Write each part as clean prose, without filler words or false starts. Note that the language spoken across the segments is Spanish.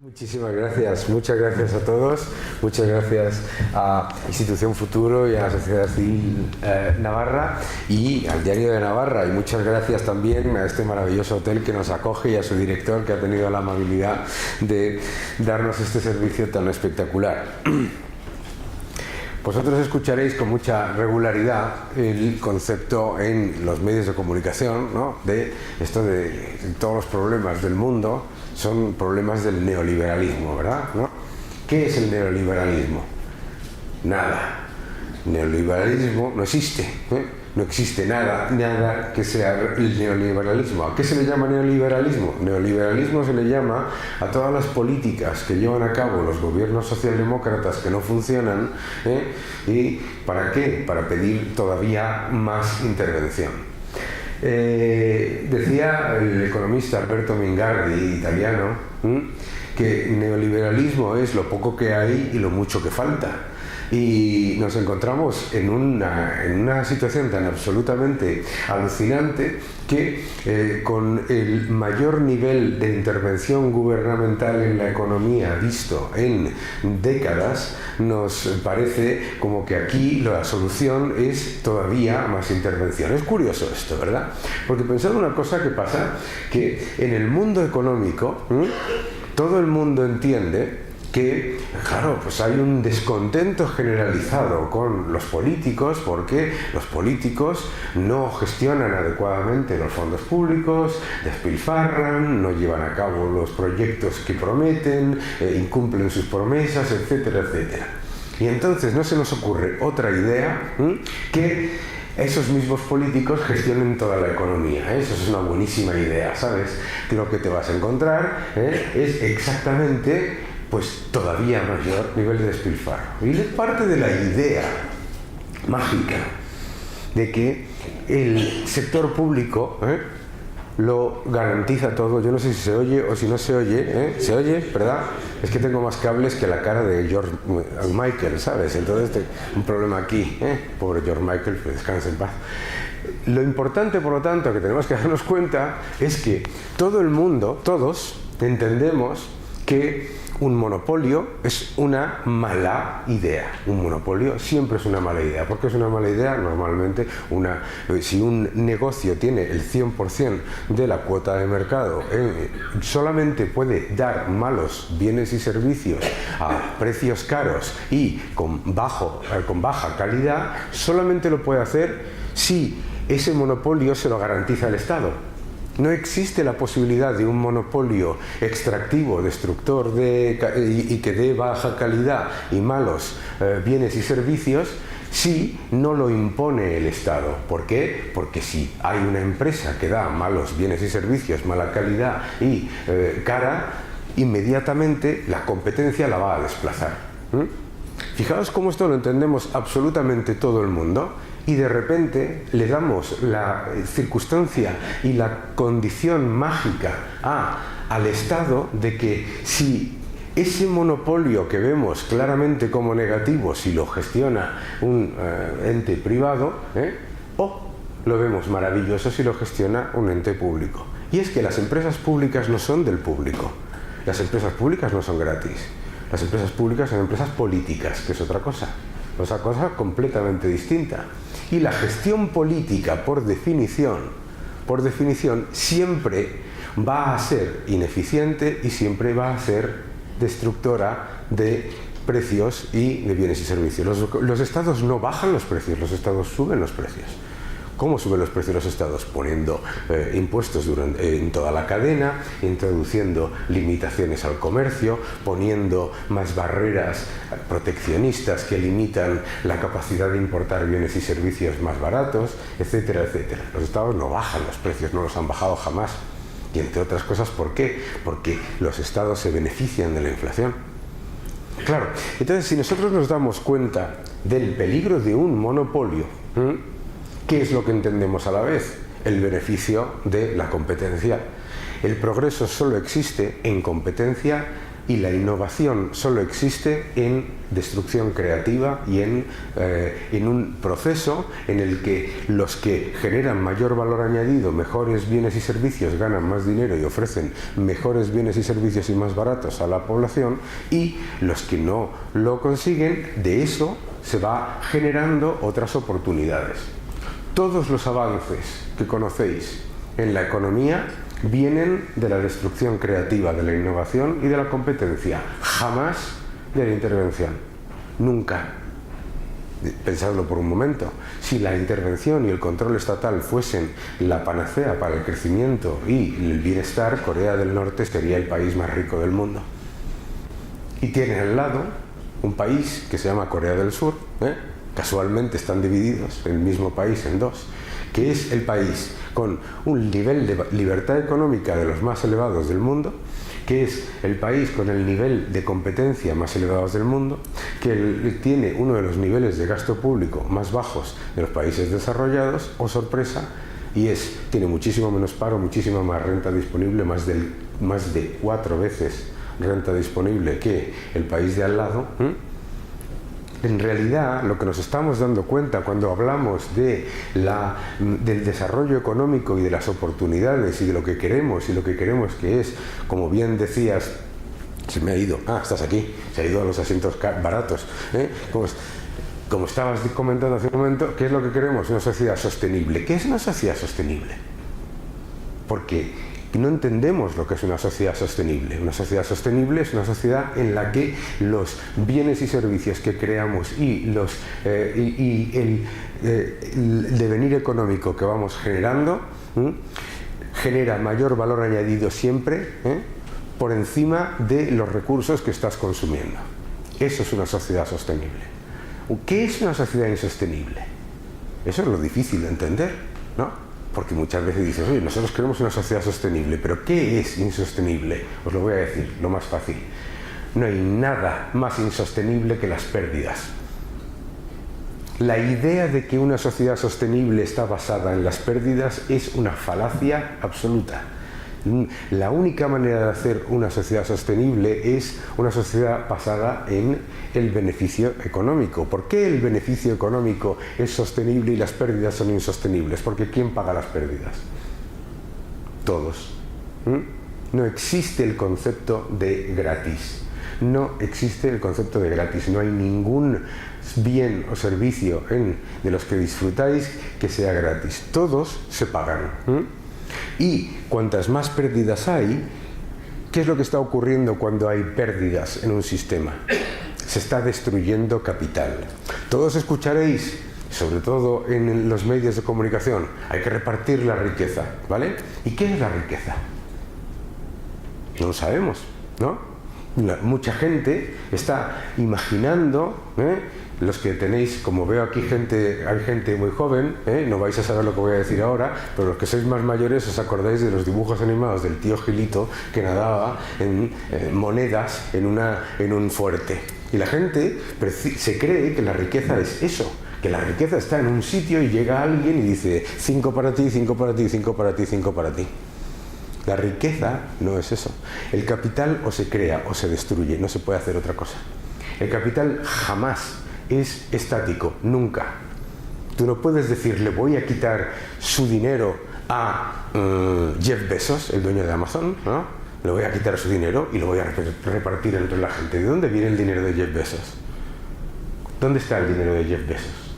Muchísimas gracias, muchas gracias a todos, muchas gracias a Institución Futuro y a la Sociedad Civil Navarra y al Diario de Navarra, y muchas gracias también a este maravilloso hotel que nos acoge y a su director, que ha tenido la amabilidad de darnos este servicio tan espectacular. Vosotros escucharéis con mucha regularidad el concepto en los medios de comunicación, ¿no?, de esto de todos los problemas del mundo son problemas del neoliberalismo, ¿verdad? ¿No? ¿Qué es el neoliberalismo? Nada. Neoliberalismo no existe, ¿eh? No existe nada que sea el neoliberalismo. ¿A qué se le llama neoliberalismo? Neoliberalismo se le llama a todas las políticas que llevan a cabo los gobiernos socialdemócratas que no funcionan, ¿eh? ¿Y para qué? Para pedir todavía más intervención. Decía el economista Alberto Mingardi, italiano, que neoliberalismo es lo poco que hay y lo mucho que falta. Y nos encontramos en una situación tan absolutamente alucinante que con el mayor nivel de intervención gubernamental en la economía visto en décadas, nos parece como que aquí la solución es todavía más intervención. Es curioso esto, ¿verdad? Porque pensad una cosa que pasa, que en el mundo económico todo el mundo entiende que, claro, pues hay un descontento generalizado con los políticos porque los políticos no gestionan adecuadamente los fondos públicos, despilfarran, no llevan a cabo los proyectos que prometen, incumplen sus promesas, etcétera, etcétera. Y entonces no se nos ocurre otra idea que esos mismos políticos gestionen toda la economía. Eso es una buenísima idea, ¿sabes? Que lo que te vas a encontrar es exactamente pues todavía mayor nivel de despilfarro. Y es parte de la idea mágica de que el sector público lo garantiza todo. Yo no sé si se oye o si no se oye, ¿se oye? ¿Verdad? Es que tengo más cables que la cara de George Michael, ¿sabes? Entonces un problema aquí, pobre George Michael, que descanse en paz. Lo importante, por lo tanto, que tenemos que darnos cuenta es que todo el mundo, todos, entendemos que un monopolio es una mala idea. Un monopolio siempre es una mala idea. ¿Por qué es una mala idea? Normalmente, si un negocio tiene el 100% de la cuota de mercado, solamente puede dar malos bienes y servicios a precios caros y con baja calidad, solamente lo puede hacer si ese monopolio se lo garantiza el Estado. No existe la posibilidad de un monopolio extractivo, destructor y que dé baja calidad y malos bienes y servicios si no lo impone el Estado. ¿Por qué? Porque si hay una empresa que da malos bienes y servicios, mala calidad y cara, inmediatamente la competencia la va a desplazar. Fijaos cómo esto lo entendemos absolutamente todo el mundo. Y de repente le damos la circunstancia y la condición mágica al Estado de que si ese monopolio que vemos claramente como negativo, si lo gestiona un ente privado, o lo vemos maravilloso si lo gestiona un ente público. Y es que las empresas públicas no son del público. Las empresas públicas no son gratis. Las empresas públicas son empresas políticas, que es otra cosa completamente distinta. Y la gestión política, por definición, siempre va a ser ineficiente y siempre va a ser destructora de precios y de bienes y servicios. Los estados no bajan los precios, los estados suben los precios. ¿Cómo suben los precios los estados? Poniendo impuestos en toda la cadena, introduciendo limitaciones al comercio, poniendo más barreras proteccionistas que limitan la capacidad de importar bienes y servicios más baratos, etcétera, etcétera. Los estados no bajan los precios, no los han bajado jamás. Y entre otras cosas, ¿por qué? Porque los estados se benefician de la inflación. Claro, entonces si nosotros nos damos cuenta del peligro de un monopolio, ¿qué es lo que entendemos a la vez? El beneficio de la competencia. El progreso solo existe en competencia Y la innovación solo existe en destrucción creativa y en un proceso en el que los que generan mayor valor añadido, mejores bienes y servicios, ganan más dinero y ofrecen mejores bienes y servicios y más baratos a la población, y los que no lo consiguen, de eso se va generando otras oportunidades. Todos los avances que conocéis en la economía vienen de la destrucción creativa, de la innovación y de la competencia, jamás de la intervención. Nunca. Pensadlo por un momento. Si la intervención y el control estatal fuesen la panacea para el crecimiento y el bienestar, Corea del Norte sería el país más rico del mundo. Y tiene al lado un país que se llama Corea del Sur, casualmente están divididos el mismo país en dos, que es el país con un nivel de libertad económica de los más elevados del mundo, que es el país con el nivel de competencia más elevados del mundo, que tiene uno de los niveles de gasto público más bajos de los países desarrollados, oh sorpresa, y tiene muchísimo menos paro, muchísima más renta disponible, más de 4 veces renta disponible que el país de al lado. En realidad, lo que nos estamos dando cuenta cuando hablamos del desarrollo económico y de las oportunidades y de lo que queremos, y lo que queremos que es, como bien decías, se me ha ido, estás aquí, se ha ido a los asientos baratos, como estabas comentando hace un momento, ¿qué es lo que queremos? Una sociedad sostenible. ¿Qué es una sociedad sostenible? Porque no entendemos lo que es una sociedad sostenible. Una sociedad sostenible es una sociedad en la que los bienes y servicios que creamos y el devenir económico que vamos generando genera mayor valor añadido siempre por encima de los recursos que estás consumiendo. Eso es una sociedad sostenible. ¿Qué es una sociedad insostenible? Eso es lo difícil de entender, ¿no? Porque muchas veces dices, oye, nosotros queremos una sociedad sostenible, pero ¿qué es insostenible? Os lo voy a decir, lo más fácil. No hay nada más insostenible que las pérdidas. La idea de que una sociedad sostenible está basada en las pérdidas es una falacia absoluta. La única manera de hacer una sociedad sostenible es una sociedad basada en el beneficio económico. ¿Por qué el beneficio económico es sostenible y las pérdidas son insostenibles? Porque ¿quién paga las pérdidas? Todos. No existe el concepto de gratis. No existe el concepto de gratis. No hay ningún bien o servicio de los que disfrutáis que sea gratis. Todos se pagan. Y cuantas más pérdidas hay, ¿qué es lo que está ocurriendo cuando hay pérdidas en un sistema? Se está destruyendo capital. Todos escucharéis, sobre todo en los medios de comunicación, hay que repartir la riqueza, ¿vale? ¿Y qué es la riqueza? No lo sabemos, ¿no? Mucha gente está imaginando, los que tenéis, como veo aquí hay gente muy joven, no vais a saber lo que voy a decir ahora, pero los que sois más mayores os acordáis de los dibujos animados del tío Gilito que nadaba en monedas en un fuerte. Y la gente se cree que la riqueza es eso, que la riqueza está en un sitio y llega alguien y dice 5 para ti, 5 para ti, 5 para ti, 5 para ti. La riqueza no es eso. El capital o se crea o se destruye, no se puede hacer otra cosa. El capital jamás es estático, nunca. Tú no puedes decir, le voy a quitar su dinero a Jeff Bezos, el dueño de Amazon, ¿no? Le voy a quitar su dinero y lo voy a repartir entre la gente. ¿De dónde viene el dinero de Jeff Bezos? ¿Dónde está el dinero de Jeff Bezos?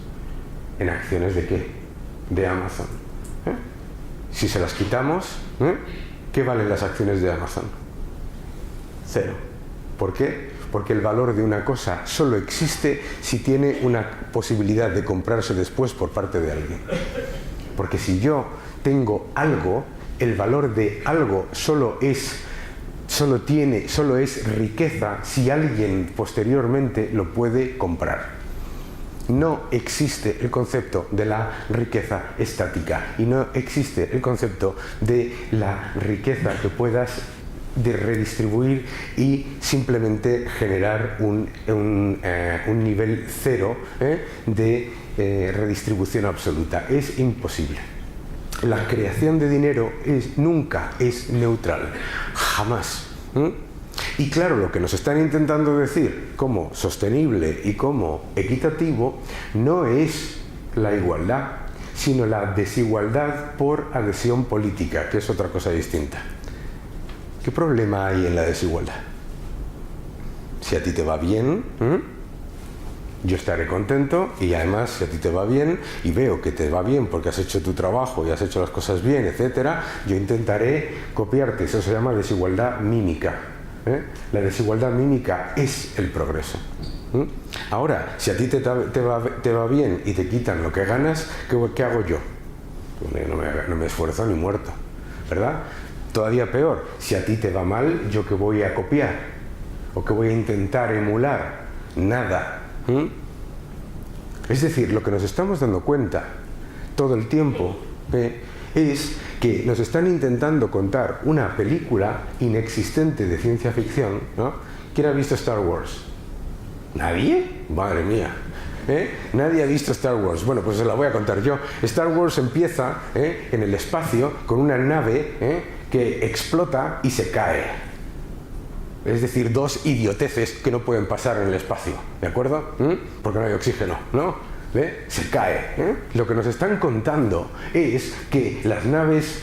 ¿En acciones de qué? De Amazon. Si se las quitamos, ¿qué valen las acciones de Amazon? 0. ¿Por qué? Porque el valor de una cosa solo existe si tiene una posibilidad de comprarse después por parte de alguien. Porque si yo tengo algo, el valor de algo solo es riqueza si alguien posteriormente lo puede comprar. No existe el concepto de la riqueza estática y no existe el concepto de la riqueza que puedas redistribuir y simplemente generar un nivel cero de redistribución absoluta. Es imposible. La creación de dinero nunca es neutral, jamás. Y claro, lo que nos están intentando decir como sostenible y como equitativo no es la igualdad, sino la desigualdad por adhesión política, que es otra cosa distinta. ¿Qué problema hay en la desigualdad? Si a ti te va bien, yo estaré contento, y además si a ti te va bien y veo que te va bien porque has hecho tu trabajo y has hecho las cosas bien, etcétera, yo intentaré copiarte. Eso se llama desigualdad mímica. La desigualdad mímica es el progreso. Ahora, si a ti te va bien y te quitan lo que ganas, ¿qué hago yo? No me esfuerzo ni muerto, ¿verdad? Todavía peor, si a ti te va mal, ¿yo qué voy a copiar? ¿O qué voy a intentar emular? Nada. Es decir, lo que nos estamos dando cuenta todo el tiempo es que nos están intentando contar una película inexistente de ciencia ficción, ¿no? ¿Quién ha visto Star Wars? ¿Nadie? Madre mía. Nadie ha visto Star Wars. Bueno, pues se la voy a contar yo. Star Wars empieza en el espacio con una nave que explota y se cae. Es decir, dos idioteces que no pueden pasar en el espacio, ¿de acuerdo? Porque no hay oxígeno, ¿no? Se cae. Lo que nos están contando es que las naves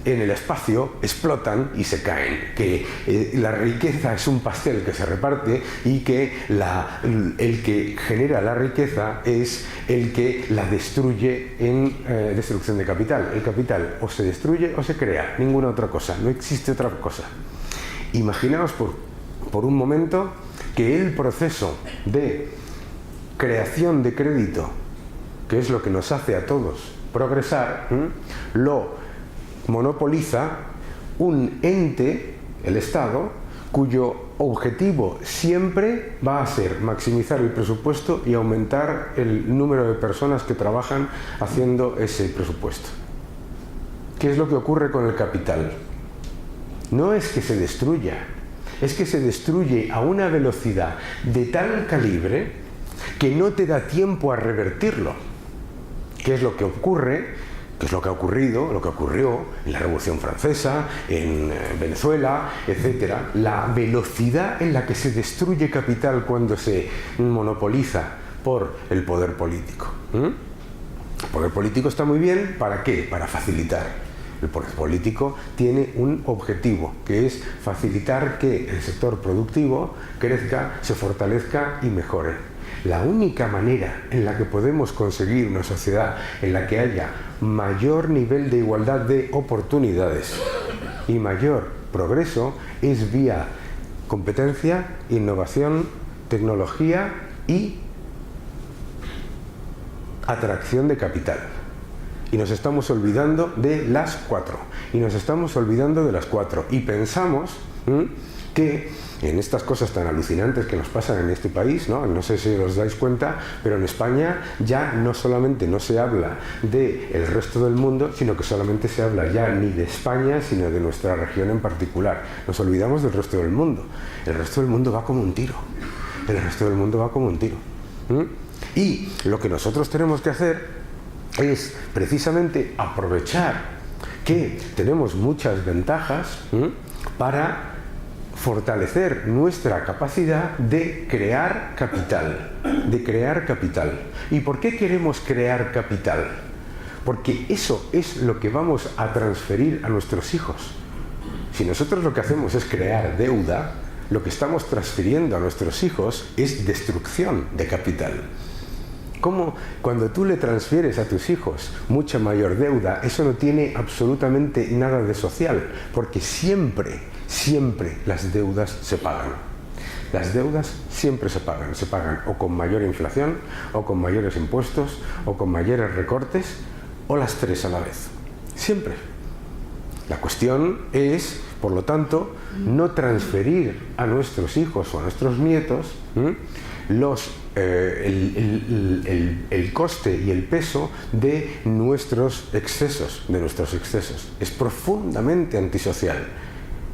en el espacio explotan y se caen, que la riqueza es un pastel que se reparte y que el que genera la riqueza es el que la destruye en destrucción de capital. El capital o se destruye o se crea, ninguna otra cosa, no existe otra cosa. Imaginaos por un momento que el proceso de creación de crédito, que es lo que nos hace a todos progresar, lo monopoliza un ente, el Estado, cuyo objetivo siempre va a ser maximizar el presupuesto y aumentar el número de personas que trabajan haciendo ese presupuesto. ¿Qué es lo que ocurre con el capital? No es que se destruya, es que se destruye a una velocidad de tal calibre que no te da tiempo a revertirlo. ¿Qué es lo que ocurre? ¿Qué es lo que ha ocurrido? Lo que ocurrió en la Revolución Francesa, en Venezuela, etcétera. La velocidad en la que se destruye capital cuando se monopoliza por el poder político. El poder político está muy bien, ¿para qué? Para facilitar. El poder político tiene un objetivo, que es facilitar que el sector productivo crezca, se fortalezca y mejore. La única manera en la que podemos conseguir una sociedad en la que haya mayor nivel de igualdad de oportunidades y mayor progreso es vía competencia, innovación, tecnología y atracción de capital. Y nos estamos olvidando de las cuatro. Y pensamos que en estas cosas tan alucinantes que nos pasan en este país, no sé si os dais cuenta, pero en España ya no solamente no se habla del resto del mundo, sino que solamente se habla ya ni de España, sino de nuestra región en particular. Nos olvidamos del resto del mundo. El resto del mundo va como un tiro. Y lo que nosotros tenemos que hacer es precisamente aprovechar que tenemos muchas ventajas para fortalecer nuestra capacidad de crear capital. ¿Y por qué queremos crear capital? Porque eso es lo que vamos a transferir a nuestros hijos. Si nosotros lo que hacemos es crear deuda, lo que estamos transfiriendo a nuestros hijos es destrucción de capital. Como cuando tú le transfieres a tus hijos mucha mayor deuda, eso no tiene absolutamente nada de social, porque siempre las deudas se pagan. Las deudas siempre se pagan o con mayor inflación, o con mayores impuestos, o con mayores recortes, o las tres a la vez. Siempre. La cuestión es, por lo tanto, no transferir a nuestros hijos o a nuestros nietos el coste y el peso de nuestros excesos. Es profundamente antisocial.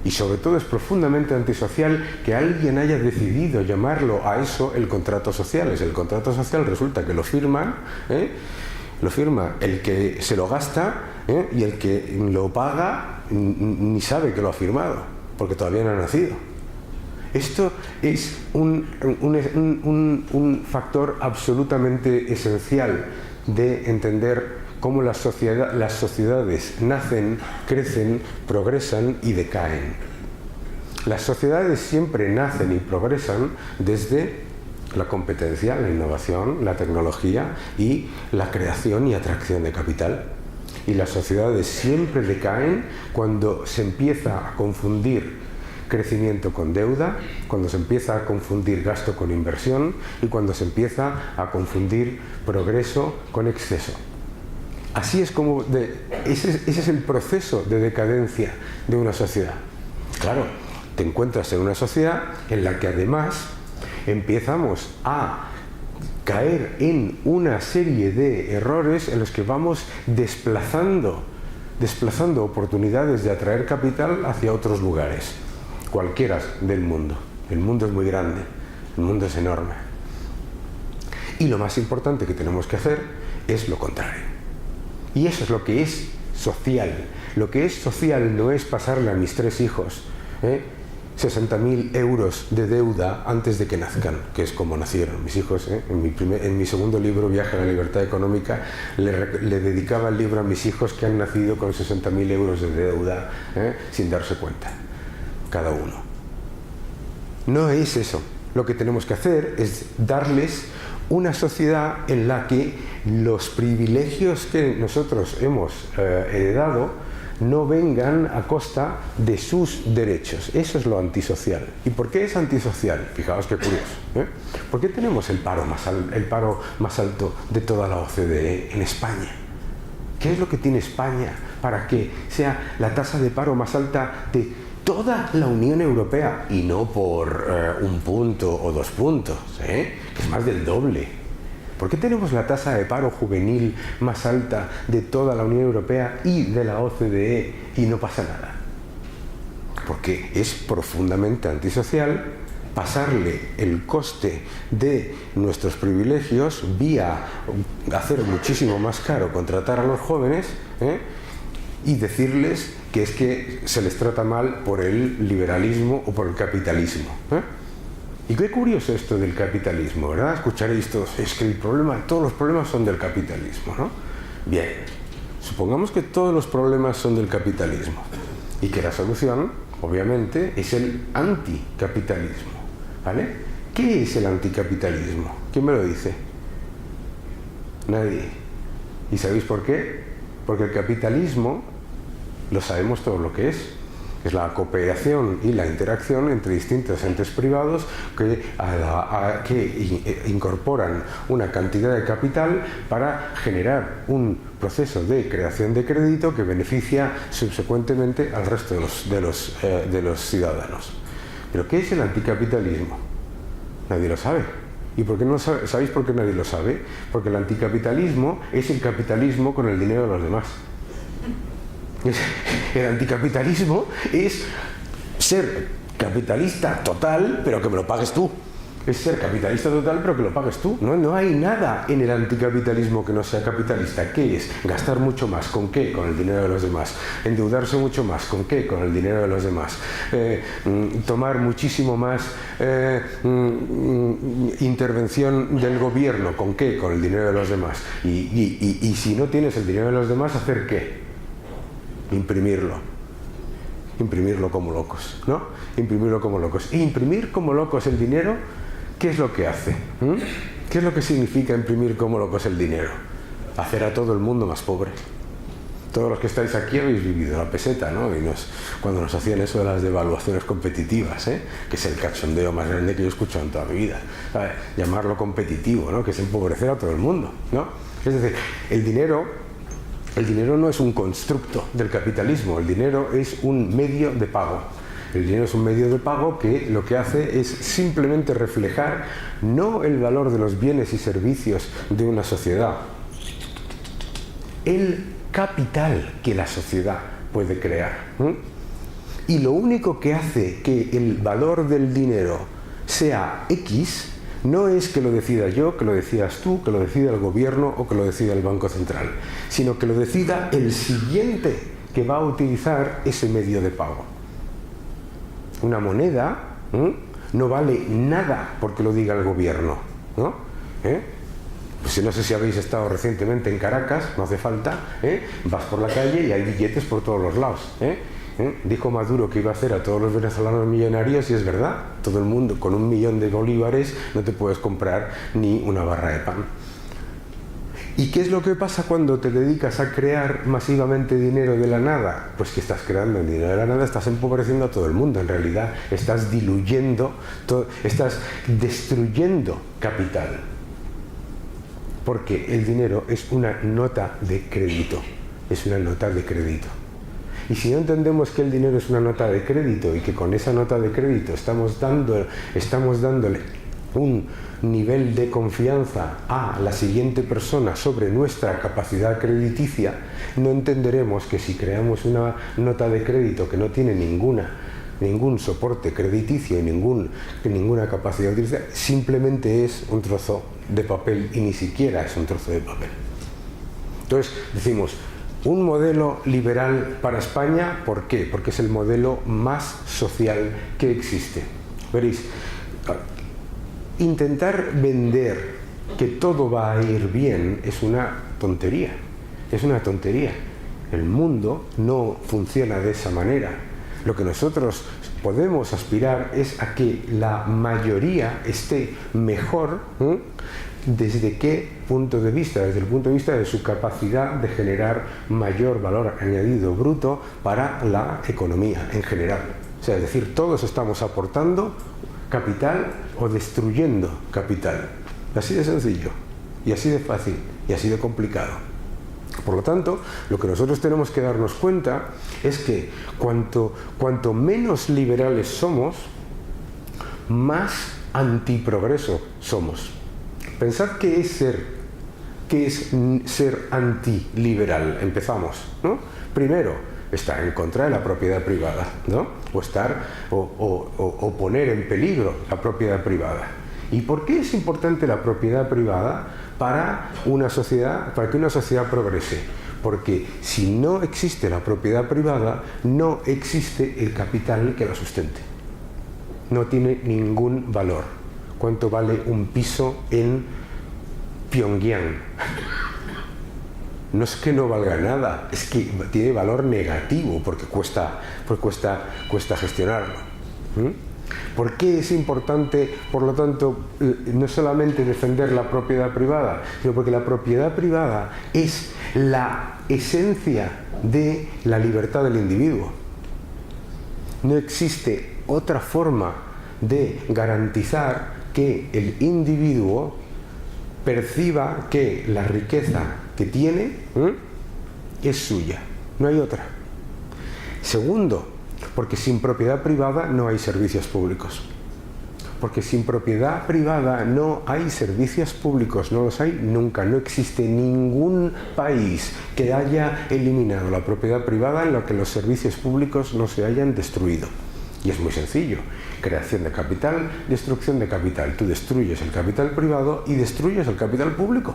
Y sobre todo es profundamente antisocial que alguien haya decidido llamarlo a eso el contrato social. El contrato social resulta que lo firma el que se lo gasta, y el que lo paga ni sabe que lo ha firmado, porque todavía no ha nacido. Esto es un factor absolutamente esencial de entender cómo las sociedades nacen, crecen, progresan y decaen. Las sociedades siempre nacen y progresan desde la competencia, la innovación, la tecnología y la creación y atracción de capital. Y las sociedades siempre decaen cuando se empieza a confundir crecimiento con deuda, cuando se empieza a confundir gasto con inversión y cuando se empieza a confundir progreso con exceso. Así es como ese es el proceso de decadencia de una sociedad. Claro, te encuentras en una sociedad en la que además empezamos a caer en una serie de errores en los que vamos desplazando oportunidades de atraer capital hacia otros lugares, cualquiera del mundo. El mundo es muy grande, el mundo es enorme. Y lo más importante que tenemos que hacer es lo contrario. Y eso es lo que es social. Lo que es social no es pasarle a mis 3 hijos 60.000 euros de deuda antes de que nazcan, que es como nacieron mis hijos. En mi segundo libro, Viaje a la Libertad Económica, le dedicaba el libro a mis hijos que han nacido con 60.000 euros de deuda sin darse cuenta, cada uno. No es eso. Lo que tenemos que hacer es darles una sociedad en la que los privilegios que nosotros hemos heredado no vengan a costa de sus derechos. Eso es lo antisocial. ¿Y por qué es antisocial? Fijaos qué curioso. ¿Por qué tenemos el paro más alto de toda la OCDE en España? ¿Qué es lo que tiene España para que sea la tasa de paro más alta de toda la Unión Europea? Y no por 1 punto o 2 puntos, que es más del doble. ¿Por qué tenemos la tasa de paro juvenil más alta de toda la Unión Europea y de la OCDE y no pasa nada? Porque es profundamente antisocial pasarle el coste de nuestros privilegios vía hacer muchísimo más caro contratar a los jóvenes y decirles que es que se les trata mal por el liberalismo o por el capitalismo. Y qué curioso esto del capitalismo, ¿verdad? Escucharéis todos, es que todos los problemas son del capitalismo, ¿no? Bien, supongamos que todos los problemas son del capitalismo y que la solución, obviamente, es el anticapitalismo, ¿vale? ¿Qué es el anticapitalismo? ¿Quién me lo dice? Nadie. ¿Y sabéis por qué? Porque el capitalismo, lo sabemos todo lo que es la cooperación y la interacción entre distintos entes privados que incorporan una cantidad de capital para generar un proceso de creación de crédito que beneficia subsecuentemente al resto de los ciudadanos. ¿Pero qué es el anticapitalismo? Nadie lo sabe. ¿Y por qué no lo sabe? ¿Sabéis por qué nadie lo sabe? Porque el anticapitalismo es el capitalismo con el dinero de los demás. El anticapitalismo es ser capitalista total, pero que me lo pagues tú. Es ser capitalista total, pero que lo pagues tú. No hay nada en el anticapitalismo que no sea capitalista. ¿Qué es? Gastar mucho más. ¿Con qué? Con el dinero de los demás. Endeudarse mucho más. ¿Con qué? Con el dinero de los demás. Tomar muchísimo más intervención del gobierno. ¿Con qué? Con el dinero de los demás. Y si no tienes el dinero de los demás, ¿hacer qué? Imprimirlo como locos, ¿no? Imprimirlo como locos. E imprimir como locos el dinero, ¿qué es lo que hace? ¿Qué es lo que significa imprimir como locos el dinero? Hacer a todo el mundo más pobre. Todos los que estáis aquí habéis vivido la peseta, ¿no? Cuando nos hacían eso de las devaluaciones competitivas, que es el cachondeo más grande que yo he escuchado en toda mi vida. Llamarlo competitivo, ¿no? Que es empobrecer a todo el mundo, ¿no? Es decir, el dinero no es un constructo del capitalismo, el dinero es un medio de pago. El dinero es un medio de pago que lo que hace es simplemente reflejar no el valor de los bienes y servicios de una sociedad, el capital que la sociedad puede crear. Y lo único que hace que el valor del dinero sea X no es que lo decida yo, que lo decidas tú, que lo decida el gobierno o que lo decida el Banco Central, sino que lo decida el siguiente que va a utilizar ese medio de pago. Una moneda no vale nada porque lo diga el gobierno, ¿no? Pues no sé si habéis estado recientemente en Caracas, no hace falta, vas por la calle y hay billetes por todos los lados. Dijo Maduro que iba a hacer a todos los venezolanos millonarios y es verdad, todo el mundo con 1 millón de bolívares no te puedes comprar ni una barra de pan. ¿Y qué es lo que pasa cuando te dedicas a crear masivamente dinero de la nada? Pues que estás creando dinero de la nada, estás empobreciendo a todo el mundo. En realidad estás diluyendo, estás destruyendo capital. Porque el dinero es una nota de crédito. Es una nota de crédito. Y si no entendemos que el dinero es una nota de crédito y que con esa nota de crédito estamos dándole un nivel de confianza a la siguiente persona sobre nuestra capacidad crediticia, no entenderemos que si creamos una nota de crédito que no tiene ningún soporte crediticio y ninguna capacidad de utilizar, simplemente es un trozo de papel y ni siquiera es un trozo de papel. Entonces decimos, un modelo liberal para España, ¿por qué? Porque es el modelo más social que existe. Veréis, intentar vender que todo va a ir bien es una tontería. Es una tontería. El mundo no funciona de esa manera. Lo que nosotros podemos aspirar es a que la mayoría esté mejor. ¿Desde qué punto de vista? Desde el punto de vista de su capacidad de generar mayor valor añadido bruto para la economía en general. O sea, es decir, todos estamos aportando capital o destruyendo capital. Así de sencillo, y así de fácil, y así de complicado. Por lo tanto, lo que nosotros tenemos que darnos cuenta es que cuanto menos liberales somos, más antiprogreso somos. Pensad qué es ser antiliberal. Empezamos, ¿no? Primero, estar en contra de la propiedad privada, ¿no? O poner en peligro la propiedad privada. ¿Y por qué es importante la propiedad privada para una sociedad, para que una sociedad progrese? Porque si no existe la propiedad privada, no existe el capital que la sustente. No tiene ningún valor. ¿Cuánto vale un piso en Pyongyang? No es que no valga nada, es que tiene valor negativo porque cuesta gestionarlo. ¿Por qué es importante, por lo tanto, no solamente defender la propiedad privada, sino porque la propiedad privada es la esencia de la libertad del individuo? No existe otra forma de garantizar que el individuo perciba que la riqueza que tiene es suya. No hay otra. Segundo, porque sin propiedad privada no hay servicios públicos. Porque sin propiedad privada no hay servicios públicos, no los hay nunca. No existe ningún país que haya eliminado la propiedad privada en lo que los servicios públicos no se hayan destruido. Y es muy sencillo. Creación de capital, destrucción de capital. Tú destruyes el capital privado y destruyes el capital público.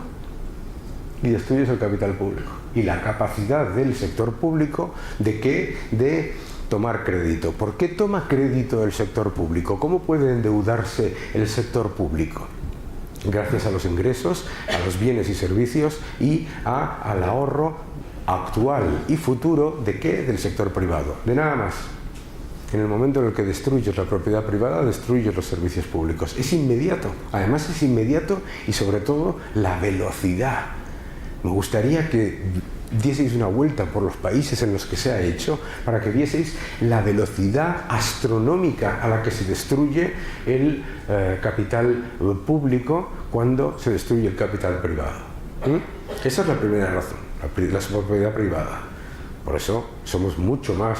Y destruyes el capital público. Y la capacidad del sector público de tomar crédito. ¿Por qué toma crédito el sector público? ¿Cómo puede endeudarse el sector público? Gracias a los ingresos, a los bienes y servicios y al ahorro actual y futuro ¿de qué? Del sector privado. De nada más. En el momento en el que destruyes la propiedad privada, destruyes los servicios públicos. Es inmediato. Además es inmediato y sobre todo la velocidad. Me gustaría que dieseis una vuelta por los países en los que se ha hecho para que vieseis la velocidad astronómica a la que se destruye el capital público cuando se destruye el capital privado. Esa es la primera razón, la propiedad privada. Por eso somos mucho más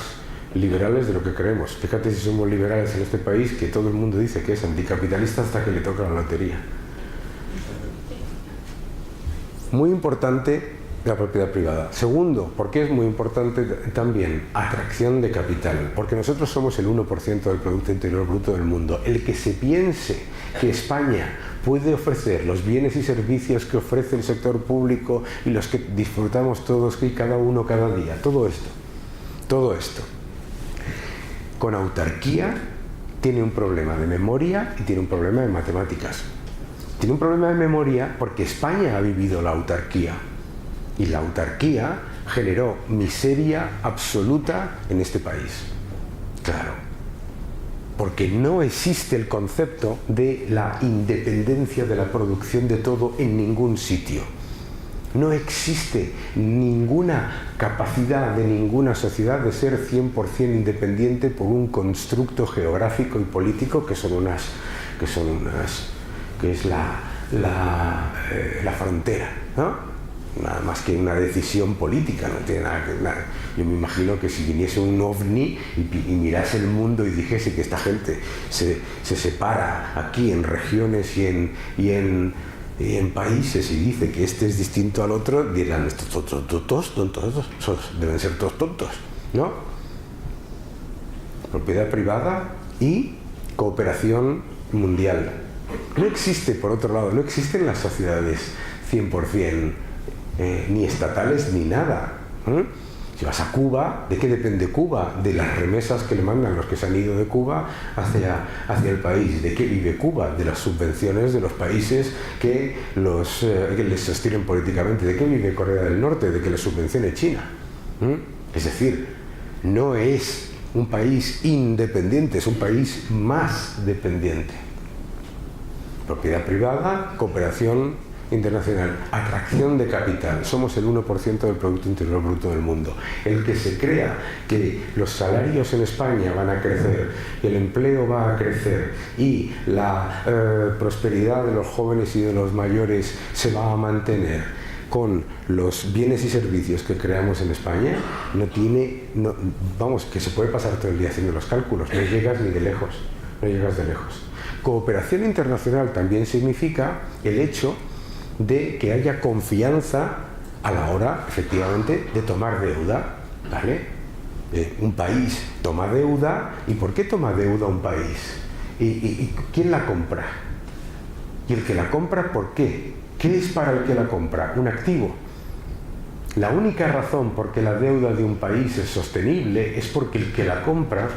liberales de lo que creemos. Fíjate si somos liberales en este país, que todo el mundo dice que es anticapitalista hasta que le toca la lotería. Muy importante la propiedad privada. Segundo, ¿por qué es muy importante también? Atracción de capital. Porque nosotros somos el 1% del Producto Interior Bruto del mundo. El que se piense que España puede ofrecer los bienes y servicios que ofrece el sector público y los que disfrutamos todos y cada uno cada día, todo esto, con autarquía tiene un problema de memoria y tiene un problema de matemáticas. Tiene un problema de memoria porque España ha vivido la autarquía. Y la autarquía generó miseria absoluta en este país. Claro. Porque no existe el concepto de la independencia de la producción de todo en ningún sitio. No existe ninguna capacidad de ninguna sociedad de ser 100% independiente por un constructo geográfico y político que es la frontera, ¿no? Nada más que una decisión política, no tiene nada que ver. Yo me imagino que si viniese un ovni y mirase el mundo y dijese que esta gente se separa aquí en regiones y en países y dice que este es distinto al otro, dirán, estos tontos, deben ser todos tontos, ¿no? Propiedad privada y cooperación mundial. No existe, por otro lado, no existen las sociedades 100% ni estatales ni nada. Si vas a Cuba, ¿de qué depende Cuba? De las remesas que le mandan los que se han ido de Cuba hacia el país. ¿De qué vive Cuba? De las subvenciones de los países que les sostienen políticamente. ¿De qué vive Corea del Norte? De que les subvencione China. Es decir, no es un país independiente, es un país más dependiente. Propiedad privada, cooperación internacional, atracción de capital. Somos el 1% del Producto Interior Bruto del mundo. El que se crea que los salarios en España van a crecer, el empleo va a crecer y la prosperidad de los jóvenes y de los mayores se va a mantener con los bienes y servicios que creamos en España, vamos, que se puede pasar todo el día haciendo los cálculos, no llegas ni de lejos, no llegas de lejos. Cooperación internacional también significa el hecho de que haya confianza a la hora, efectivamente, de tomar deuda, ¿vale? Un país toma deuda, ¿y por qué toma deuda un país? ¿Y quién la compra? ¿Y el que la compra por qué? ¿Qué es para el que la compra? Un activo. La única razón por qué la deuda de un país es sostenible es porque el que la compra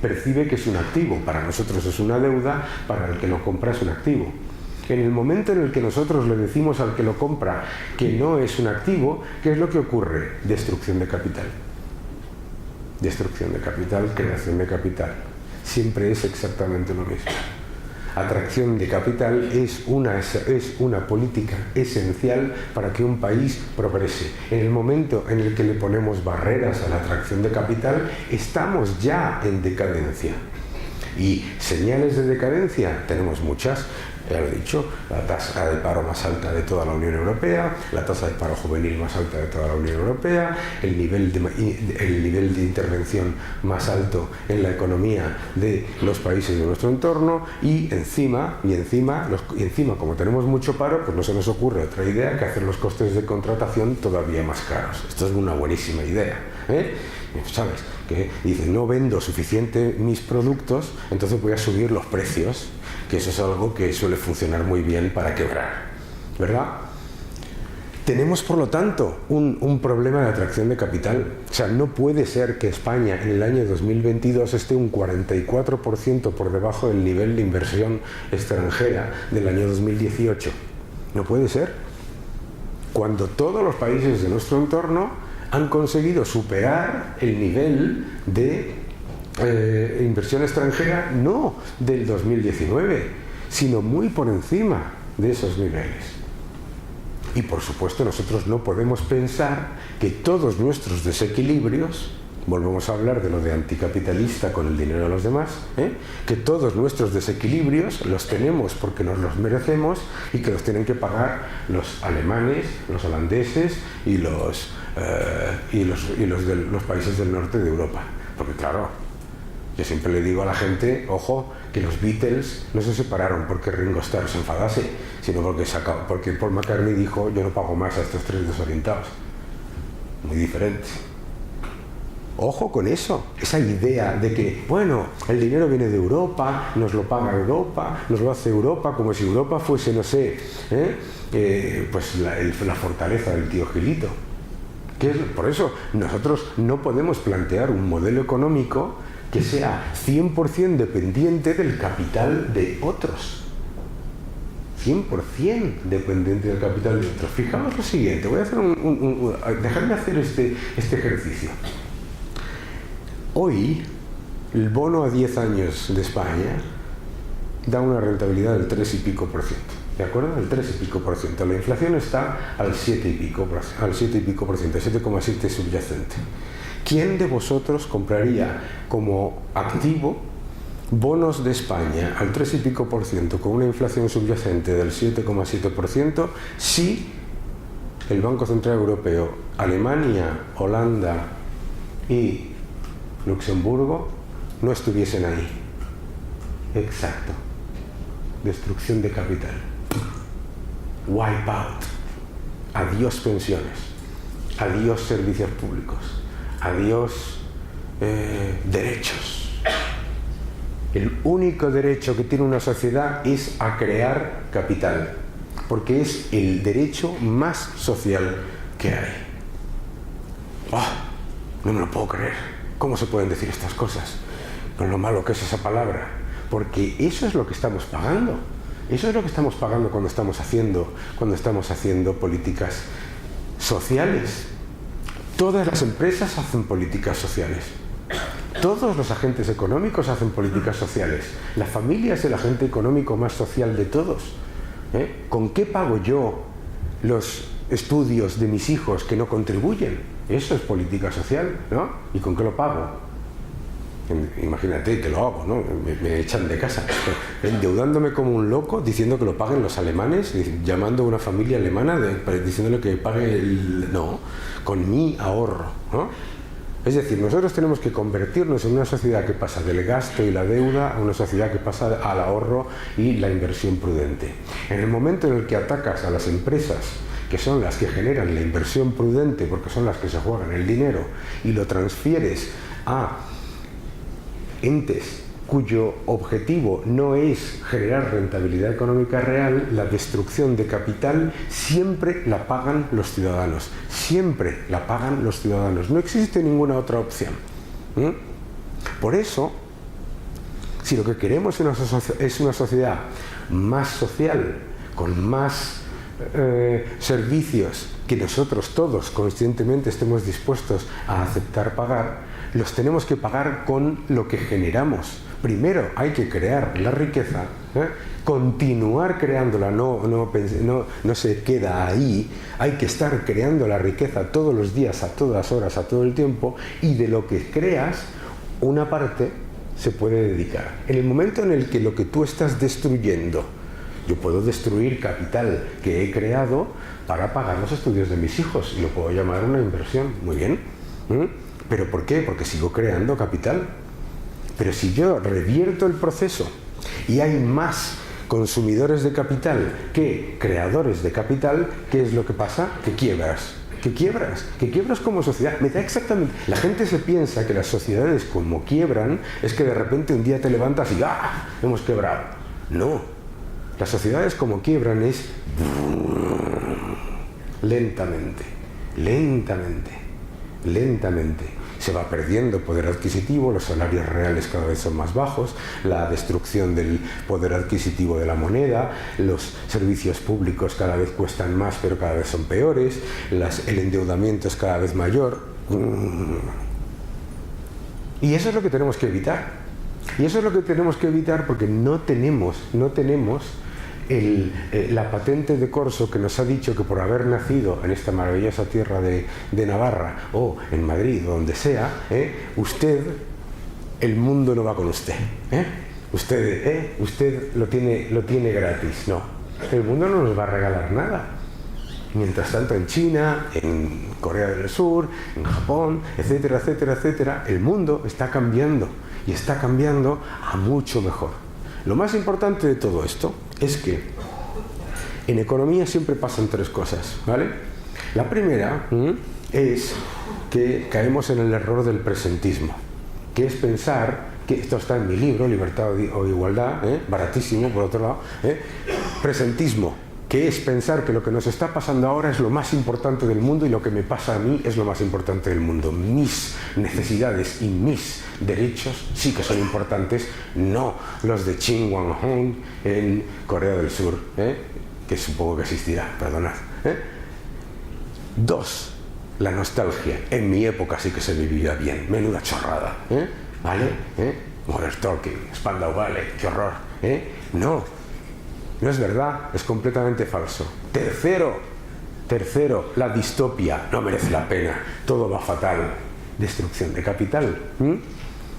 percibe que es un activo. Para nosotros es una deuda, para el que lo compra es un activo. En el momento en el que nosotros le decimos al que lo compra que no es un activo, ¿qué es lo que ocurre? Destrucción de capital. Destrucción de capital, creación de capital. Siempre es exactamente lo mismo. Atracción de capital es una política esencial para que un país progrese. En el momento en el que le ponemos barreras a la atracción de capital, estamos ya en decadencia. Y señales de decadencia tenemos muchas. Ya lo he dicho, la tasa de paro más alta de toda la Unión Europea, la tasa de paro juvenil más alta de toda la Unión Europea, el nivel de intervención más alto en la economía de los países de nuestro entorno y encima, como tenemos mucho paro, pues no se nos ocurre otra idea que hacer los costes de contratación todavía más caros. Esto es una buenísima idea, ¿sabes? Que dice, no vendo suficiente mis productos, entonces voy a subir los precios, que eso es algo que suele funcionar muy bien para quebrar, ¿verdad? Tenemos, por lo tanto, un problema de atracción de capital. O sea, no puede ser que España en el año 2022 esté un 44% por debajo del nivel de inversión extranjera del año 2018. No puede ser. Cuando todos los países de nuestro entorno han conseguido superar el nivel de inversión extranjera, no del 2019, sino muy por encima de esos niveles. Y por supuesto nosotros no podemos pensar que todos nuestros desequilibrios, volvemos a hablar de lo de anticapitalista con el dinero de los demás, que todos nuestros desequilibrios los tenemos porque nos los merecemos y que los tienen que pagar los alemanes, los holandeses y los de los países del norte de Europa. Porque claro, yo siempre le digo a la gente, ojo, que los Beatles no se separaron porque Ringo Starr se enfadase, sino porque Paul McCartney dijo, yo no pago más a estos tres desorientados. Muy diferente. Ojo con eso, esa idea de que, bueno, el dinero viene de Europa, nos lo paga Europa, nos lo hace Europa, como si Europa fuese, no sé, pues la fortaleza del tío Gilito. Por eso nosotros no podemos plantear un modelo económico que sea 100% dependiente del capital de otros. 100% dependiente del capital de otros. Fijaos lo siguiente, voy a hacer dejadme hacer este ejercicio. Hoy, el bono a 10 años de España da una rentabilidad del 3 y pico por ciento. ¿De acuerdo? El 3 y pico por ciento. La inflación está al 7 y pico por ciento, 7,7 subyacente. ¿Quién de vosotros compraría como activo bonos de España al 3 y pico por ciento con una inflación subyacente del 7,7% si el Banco Central Europeo, Alemania, Holanda y Luxemburgo no estuviesen ahí? Exacto. Destrucción de capital. Wipe out. Adiós pensiones. Adiós servicios públicos. Adiós derechos. El único derecho que tiene una sociedad es a crear capital, porque es el derecho más social que hay. ¡Oh! No me lo puedo creer. ¿Cómo se pueden decir estas cosas? Con lo malo que es esa palabra. Porque eso es lo que estamos pagando. Eso es lo que estamos pagando cuando estamos haciendo políticas sociales. Todas las empresas hacen políticas sociales. Todos los agentes económicos hacen políticas sociales. La familia es el agente económico más social de todos. ¿Con qué pago yo los estudios de mis hijos que no contribuyen? Eso es política social, ¿no? ¿Y con qué lo pago? Imagínate que lo hago, ¿no? Me echan de casa, endeudándome como un loco, diciendo que lo paguen los alemanes, llamando a una familia alemana, diciéndole que pague no, con mi ahorro, ¿no? Es decir, nosotros tenemos que convertirnos en una sociedad que pasa del gasto y la deuda a una sociedad que pasa al ahorro y la inversión prudente. En el momento en el que atacas a las empresas, que son las que generan la inversión prudente, porque son las que se juegan el dinero, y lo transfieres a entes cuyo objetivo no es generar rentabilidad económica real, la destrucción de capital siempre la pagan los ciudadanos. Siempre la pagan los ciudadanos. No existe ninguna otra opción. Por eso, si lo que queremos es una sociedad más social, con más servicios que nosotros todos conscientemente estemos dispuestos a aceptar pagar, los tenemos que pagar con lo que generamos. Primero hay que crear la riqueza, continuar creándola, no se queda ahí, hay que estar creando la riqueza todos los días, a todas horas, a todo el tiempo, y de lo que creas, una parte se puede dedicar. En el momento en el que lo que tú estás destruyendo, yo puedo destruir capital que he creado para pagar los estudios de mis hijos, y lo puedo llamar una inversión, muy bien. ¿Pero por qué? Porque sigo creando capital. Pero si yo revierto el proceso y hay más consumidores de capital que creadores de capital, ¿qué es lo que pasa? Que quiebras. Que quiebras como sociedad. Me da exactamente. La gente se piensa que las sociedades como quiebran es que de repente un día te levantas y ¡ah! Hemos quebrado. No. Las sociedades como quiebran es lentamente. Se va perdiendo poder adquisitivo, los salarios reales cada vez son más bajos, la destrucción del poder adquisitivo de la moneda, los servicios públicos cada vez cuestan más pero cada vez son peores, el endeudamiento es cada vez mayor. Y eso es lo que tenemos que evitar. Y eso es lo que tenemos que evitar porque no tenemos la patente de corso que nos ha dicho que por haber nacido en esta maravillosa tierra de Navarra o en Madrid o donde sea, usted, el mundo no va con usted. Usted lo tiene gratis. No, el mundo no nos va a regalar nada. Mientras tanto en China, en Corea del Sur, en Japón, etcétera, etcétera, etcétera, el mundo está cambiando y está cambiando a mucho mejor. Lo más importante de todo esto es que en economía siempre pasan tres cosas, ¿vale? La primera es que caemos en el error del presentismo, que es pensar, que esto está en mi libro, Libertad o Igualdad, baratísimo por otro lado, presentismo. que es pensar que lo que nos está pasando ahora es lo más importante del mundo y lo que me pasa a mí es lo más importante del mundo. Mis necesidades y mis derechos sí que son importantes, no los de Kim Jong-un en Corea del Sur, que supongo que existirá, perdonad. Dos, la nostalgia. En mi época sí que se vivía bien, menuda chorrada, ¿vale? Modern Talking, Spandau Ballet, qué horror, no es verdad, es completamente falso. Tercero, la distopia, no merece la pena, todo va fatal, destrucción de capital,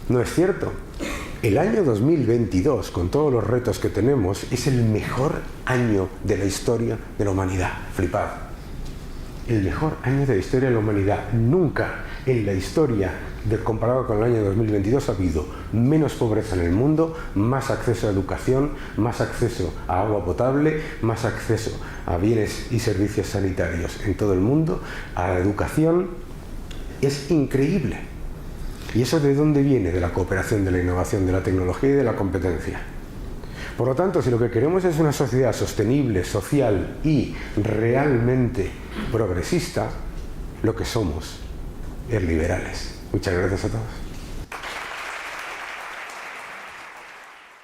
no es cierto. El año 2022, con todos los retos que tenemos, es el mejor año de la historia de la humanidad, flipad. El mejor año de la historia de la humanidad. Nunca en la historia, comparado con el año 2022, ha habido menos pobreza en el mundo, más acceso a educación, más acceso a agua potable, más acceso a bienes y servicios sanitarios en todo el mundo, a la educación. Es increíble. ¿Y eso de dónde viene? De la cooperación, de la innovación, de la tecnología y de la competencia. Por lo tanto, si lo que queremos es una sociedad sostenible, social y realmente progresista, lo que somos es liberales. Muchas gracias a todos.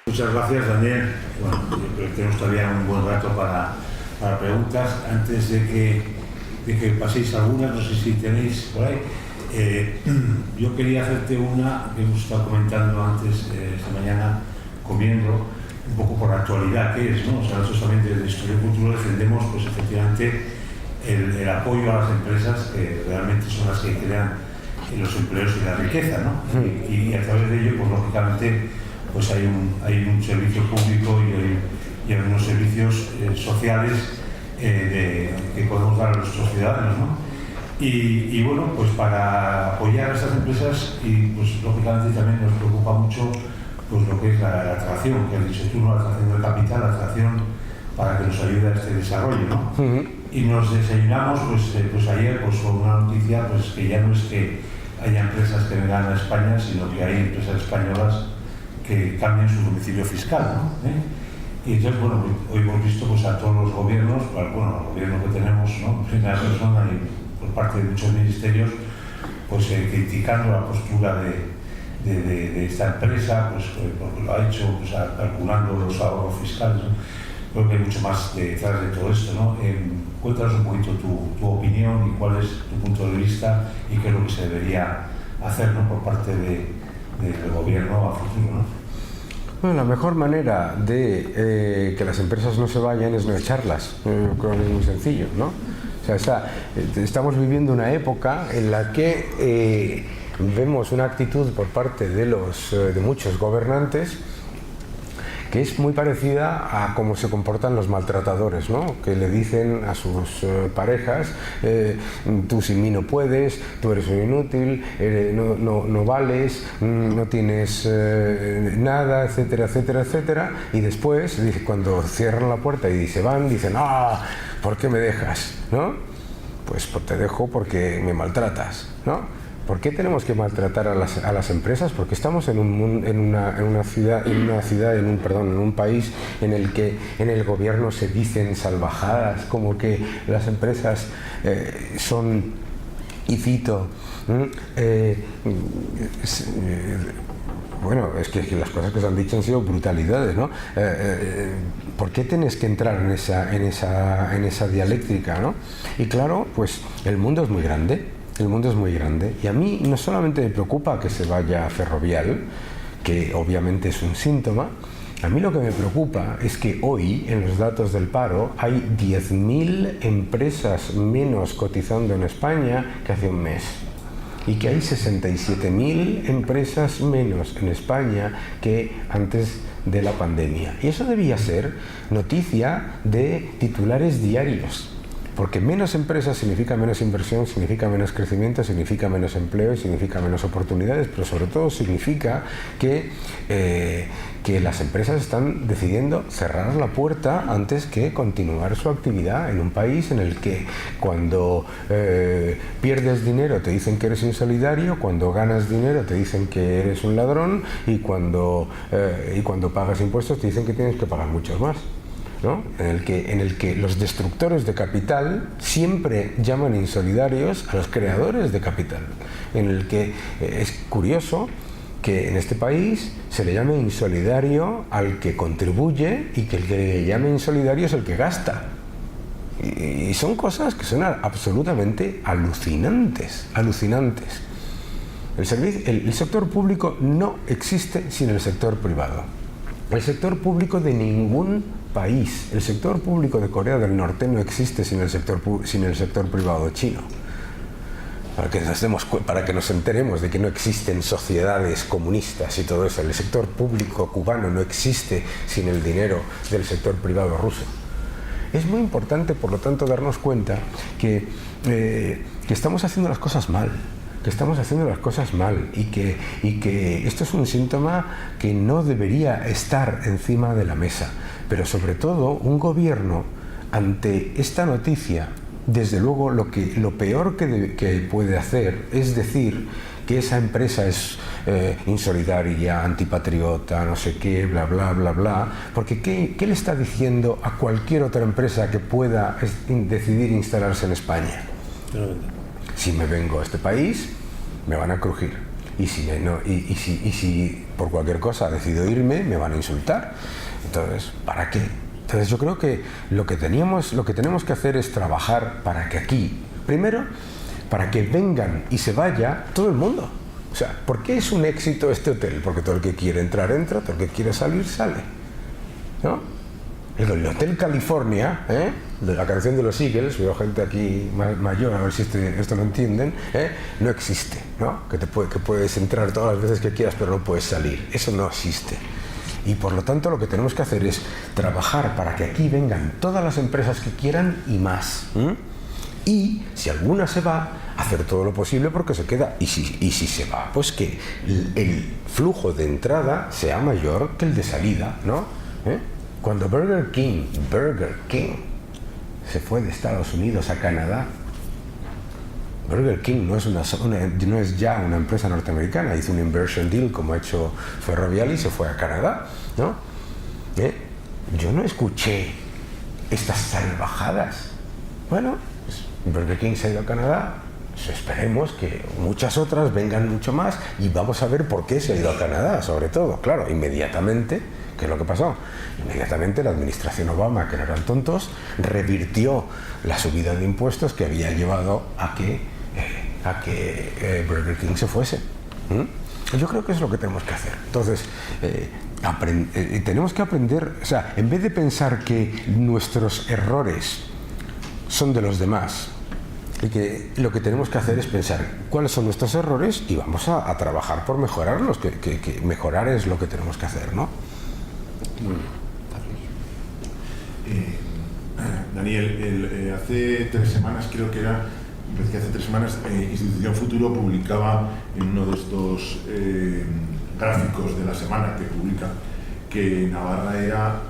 Muchas gracias, Daniel. Bueno, yo creo que tenemos todavía un buen rato para preguntas. Antes de que paséis algunas, no sé si tenéis por ahí. Yo quería hacerte una que hemos estado comentando antes esta mañana comiendo, un poco por la actualidad que es, ¿no? O sea, nosotros también desde Historia y Cultura defendemos, pues efectivamente, el apoyo a las empresas que realmente son las que crean los empleos y la riqueza, ¿no? Y a través de ello, pues lógicamente, pues hay un servicio público y hay unos servicios sociales que podemos dar a nuestros ciudadanos, ¿no? Y bueno, pues para apoyar a estas empresas y pues lógicamente también nos preocupa mucho pues lo que es la atracción, que has dicho tú, ¿no? La atracción del capital, la atracción para que nos ayude a este desarrollo, ¿no? Y nos desayunamos pues ayer pues con una noticia pues que ya no es que haya empresas que vengan a España, sino que hay empresas españolas que cambian su domicilio fiscal, ¿no? Y entonces, bueno, hoy hemos visto pues a todos los gobiernos, bueno, el gobierno que tenemos, ¿no? En primera persona y por parte de muchos ministerios, pues criticando la postura de esta empresa, pues porque lo ha hecho, pues calculando los ahorros fiscales, ¿no? Creo que hay mucho más detrás de todo esto, ¿no? Cuéntanos un poquito tu opinión y cuál es tu punto de vista y qué es lo que se debería hacer, ¿no? Por parte del gobierno a futuro, ¿no? Bueno, la mejor manera de que las empresas no se vayan es no echarlas. Creo que es muy sencillo, ¿no? O sea, estamos viviendo una época en la que vemos una actitud por parte de muchos gobernantes que es muy parecida a cómo se comportan los maltratadores, ¿no? Que le dicen a sus parejas, tú sin mí no puedes, tú eres un inútil, no vales, no tienes nada, etcétera, etcétera, etcétera. Y después, cuando cierran la puerta y se van, dicen, ¿por qué me dejas? ¿No? Pues te dejo porque me maltratas, ¿no? ¿Por qué tenemos que maltratar a las empresas? Porque estamos en un país en el que en el gobierno se dicen salvajadas como que las empresas son, y cito, bueno, es que las cosas que se han dicho han sido brutalidades, ¿no? ¿Por qué tienes que entrar en esa dialéctica, ¿no? Y claro, pues el mundo es muy grande. El mundo es muy grande y a mí no solamente me preocupa que se vaya Ferrovial, que obviamente es un síntoma, a mí lo que me preocupa es que hoy en los datos del paro hay 10.000 empresas menos cotizando en España que hace un mes y que hay 67.000 empresas menos en España que antes de la pandemia. Y eso debía ser noticia de titulares diarios. Porque menos empresas significa menos inversión, significa menos crecimiento, significa menos empleo y significa menos oportunidades, pero sobre todo significa que las empresas están decidiendo cerrar la puerta antes que continuar su actividad en un país en el que cuando pierdes dinero te dicen que eres insolidario, cuando ganas dinero te dicen que eres un ladrón y cuando pagas impuestos te dicen que tienes que pagar muchos más. ¿no? En el que los destructores de capital siempre llaman insolidarios a los creadores de capital, en el que es curioso que en este país se le llame insolidario al que contribuye y que el que le llame insolidario es el que gasta. Y son cosas que son absolutamente alucinantes. El sector público no existe sin el sector privado. El sector público de ningún país, el sector público de Corea del Norte no existe sin el sector privado chino. Para que nos enteremos de que no existen sociedades comunistas y todo eso. El sector público cubano no existe sin el dinero del sector privado ruso. Es muy importante, por lo tanto, darnos cuenta que estamos haciendo las cosas mal. Y que esto es un síntoma que no debería estar encima de la mesa. Pero sobre todo, un gobierno, ante esta noticia, desde luego lo peor que puede hacer es decir que esa empresa es insolidaria, antipatriota, no sé qué, bla, bla, bla, bla, porque ¿qué le está diciendo a cualquier otra empresa que pueda decidir instalarse en España? Si me vengo a este país, me van a crujir. Y si por cualquier cosa decido irme, me van a insultar. Entonces, ¿para qué? Entonces yo creo que lo que tenemos que hacer es trabajar para que aquí, primero, para que vengan y se vaya todo el mundo. O sea, ¿por qué es un éxito este hotel? Porque todo el que quiere entrar, entra, todo el que quiere salir, sale, ¿no? El Hotel California, de la canción de los Eagles, veo gente aquí mayor, a ver si esto lo entienden, no existe, ¿no? Que puedes entrar todas las veces que quieras, pero no puedes salir. Eso no existe. Y por lo tanto lo que tenemos que hacer es trabajar para que aquí vengan todas las empresas que quieran y más. Y si alguna se va, hacer todo lo posible porque se queda. Y si se va, pues que el flujo de entrada sea mayor que el de salida, ¿no? Cuando Burger King se fue de Estados Unidos a Canadá, Burger King no es ya una empresa norteamericana, hizo un inversion deal como ha hecho Ferrovial y se fue a Canadá, ¿no? Yo no escuché estas salvajadas. Bueno, pues Burger King se ha ido a Canadá, pues esperemos que muchas otras vengan mucho más y vamos a ver por qué se ha ido a Canadá, sobre todo. Claro, inmediatamente, ¿qué es lo que pasó? Inmediatamente la administración Obama, que no eran tontos, revirtió la subida de impuestos que había llevado a que Burger King se fuese. Yo creo que es lo que tenemos que hacer. Entonces, tenemos que aprender, o sea, en vez de pensar que nuestros errores son de los demás, y que lo que tenemos que hacer es pensar cuáles son nuestros errores y vamos a trabajar por mejorarlos, que mejorar es lo que tenemos que hacer, ¿no? Muy bien. Daniel, hace 3 semanas creo que era, hace 3 semanas, Institución Futuro publicaba en uno de estos gráficos de la semana que publica que Navarra era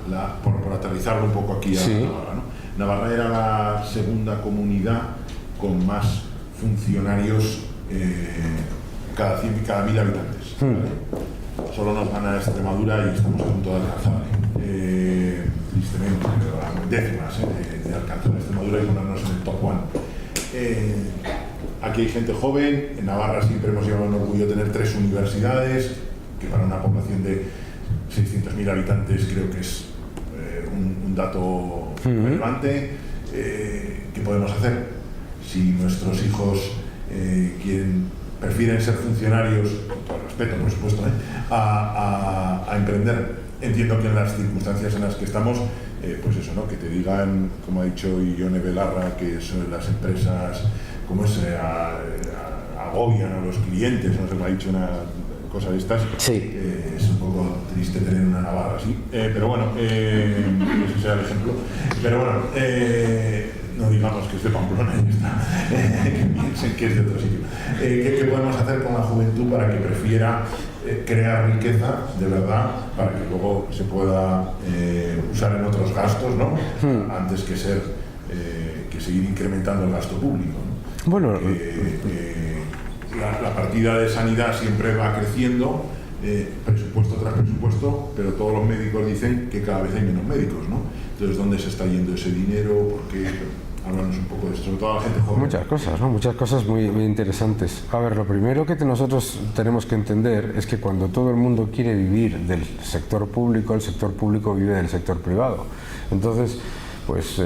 por aterrizarlo un poco aquí a Navarra, ¿no? Navarra era la segunda comunidad con más funcionarios cada 1000 habitantes, ¿vale? Solo nos gana Extremadura y estamos a punto de alcanzar tristemente, pero a décimas de alcanzar Extremadura y ponernos en el top 1. Aquí hay gente joven. En Navarra siempre hemos llevado un orgullo tener 3 universidades, que para una población de 600.000 habitantes creo que es un dato relevante. ¿Qué podemos hacer? Si nuestros hijos prefieren ser funcionarios, con todo el respeto por supuesto, a emprender, entiendo que en las circunstancias en las que estamos, pues eso, ¿no? Que te digan, como ha dicho Ione Belarra, que son las empresas, como agobian a los clientes, no sé, me ha dicho una cosa de estas. Sí. Es un poco triste tener una Navarra así, pero bueno, ese sea el ejemplo. Pero bueno, no digamos que es de Pamplona y está, que piensen que es de otro sitio. ¿Qué podemos hacer con la juventud para que prefiera crear riqueza de verdad, para que luego se pueda usar en otros gastos, ¿no? Antes que seguir incrementando el gasto público, ¿no? Bueno, la partida de sanidad siempre va creciendo, presupuesto sobra presupuesto, pero todos los médicos dicen que cada vez hay menos médicos, ¿no? Entonces, ¿dónde se está yendo ese dinero? ¿Por qué? Háblanos un poco de esto, sobre todo a la gente joven. Muchas cosas, ¿no? Muchas cosas muy, muy interesantes. A ver, lo primero que nosotros tenemos que entender es que cuando todo el mundo quiere vivir del sector público, el sector público vive del sector privado. Entonces, pues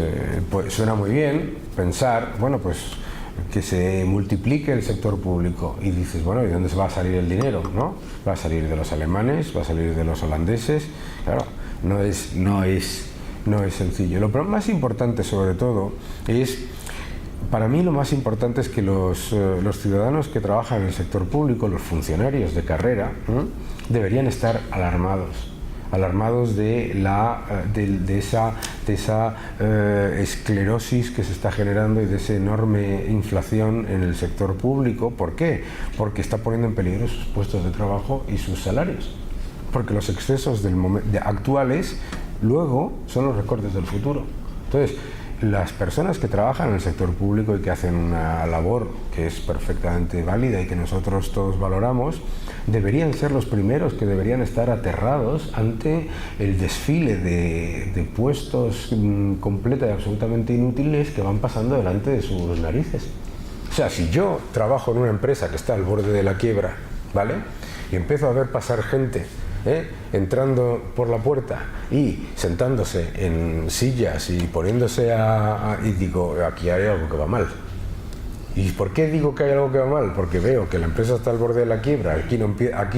suena muy bien pensar, bueno, pues que se multiplique el sector público y dices, bueno, ¿y dónde se va a salir el dinero? ¿No? Va a salir de los alemanes, va a salir de los holandeses. Claro, no es sencillo. Lo más importante, sobre todo, es, para mí lo más importante es que los ciudadanos que trabajan en el sector público, los funcionarios de carrera, deberían estar alarmados de esa esclerosis que se está generando y de esa enorme inflación en el sector público. ¿Por qué? Porque está poniendo en peligro sus puestos de trabajo y sus salarios. Porque los excesos actuales luego son los recortes del futuro. Entonces, las personas que trabajan en el sector público y que hacen una labor que es perfectamente válida y que nosotros todos valoramos, deberían ser los primeros que deberían estar aterrados ante el desfile de puestos completa y absolutamente inútiles que van pasando delante de sus narices. O sea, si yo trabajo en una empresa que está al borde de la quiebra, ¿vale? Y empiezo a ver pasar gente entrando por la puerta y sentándose en sillas y poniéndose y digo, aquí hay algo que va mal. ¿Y por qué digo que hay algo que va mal? Porque veo que la empresa está al borde de la quiebra, aquí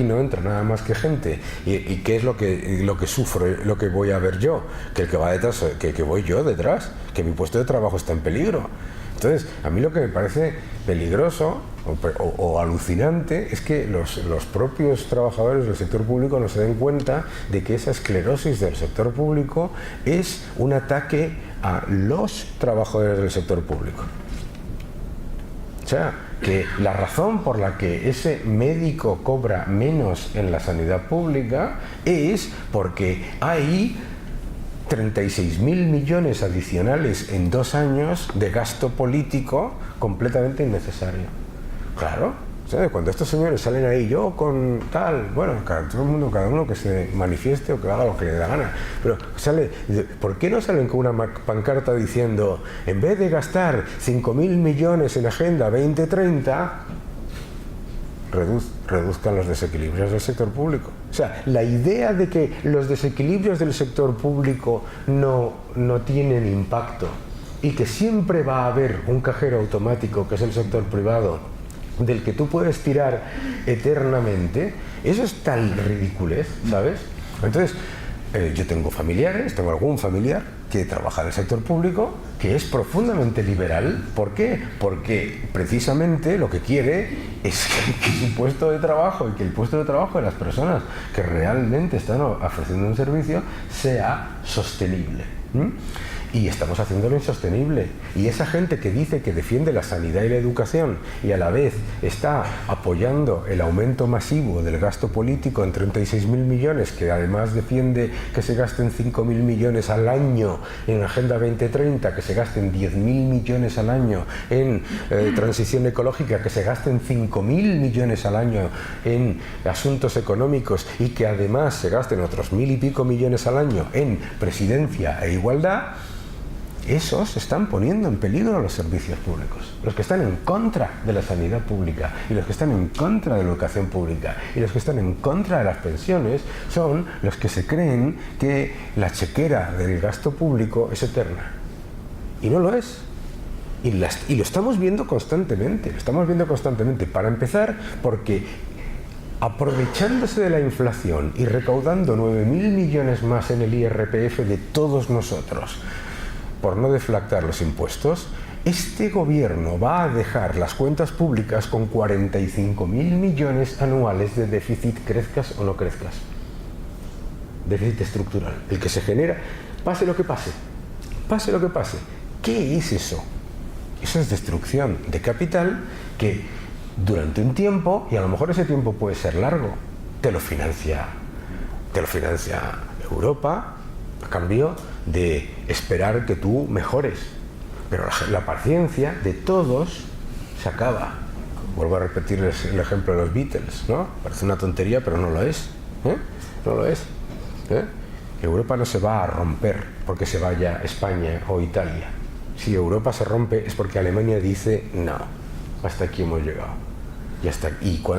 no entra nada más que gente. ¿Y qué es lo que sufro, lo que voy a ver yo? Que el que va detrás, que voy yo detrás, que mi puesto de trabajo está en peligro. Entonces, a mí lo que me parece peligroso o alucinante es que los propios trabajadores del sector público no se den cuenta de que esa esclerosis del sector público es un ataque a los trabajadores del sector público. O sea, que la razón por la que ese médico cobra menos en la sanidad pública es porque hay 36.000 millones adicionales en 2 años de gasto político completamente innecesario. Claro, ¿sabes? Cuando estos señores salen ahí, yo con tal, bueno, todo el mundo, cada uno que se manifieste o que haga lo que le da gana, pero ¿por qué no salen con una pancarta diciendo, en vez de gastar 5.000 millones en Agenda 2030, reduzcan los desequilibrios del sector público? O sea, la idea de que los desequilibrios del sector público no tienen impacto y que siempre va a haber un cajero automático, que es el sector privado, del que tú puedes tirar eternamente, eso es tal ridiculez, ¿sabes? Entonces, yo tengo algún familiar que trabaja en el sector público, que es profundamente liberal. ¿Por qué? Porque precisamente lo que quiere es que su puesto de trabajo y que el puesto de trabajo de las personas que realmente están ofreciendo un servicio sea sostenible. Y estamos haciéndolo insostenible. Y esa gente que dice que defiende la sanidad y la educación y a la vez está apoyando el aumento masivo del gasto político en 36.000 millones, que además defiende que se gasten 5.000 millones al año en Agenda 2030, que se gasten 10.000 millones al año en transición ecológica, que se gasten 5.000 millones al año en asuntos económicos y que además se gasten otros 1.000 y pico millones al año en presidencia e igualdad, esos están poniendo en peligro a los servicios públicos. Los que están en contra de la sanidad pública y los que están en contra de la educación pública y los que están en contra de las pensiones son los que se creen que la chequera del gasto público es eterna. Y no lo es. Y lo estamos viendo constantemente. Para empezar, porque aprovechándose de la inflación y recaudando 9.000 millones más en el IRPF de todos nosotros, por no deflactar los impuestos, este gobierno va a dejar las cuentas públicas con 45.000 millones anuales de déficit, crezcas o no crezcas. Déficit estructural, el que se genera, pase lo que pase. ¿Qué es eso? Eso es destrucción de capital que durante un tiempo, y a lo mejor ese tiempo puede ser largo, te lo financia Europa a cambio de esperar que tú mejores. Pero la paciencia de todos se acaba. Vuelvo a repetirles el ejemplo de los Beatles, ¿no? Parece una tontería, pero no lo es, no lo es. Europa no se va a romper porque se vaya España o Italia. Si Europa se rompe es porque Alemania dice no, hasta aquí hemos llegado.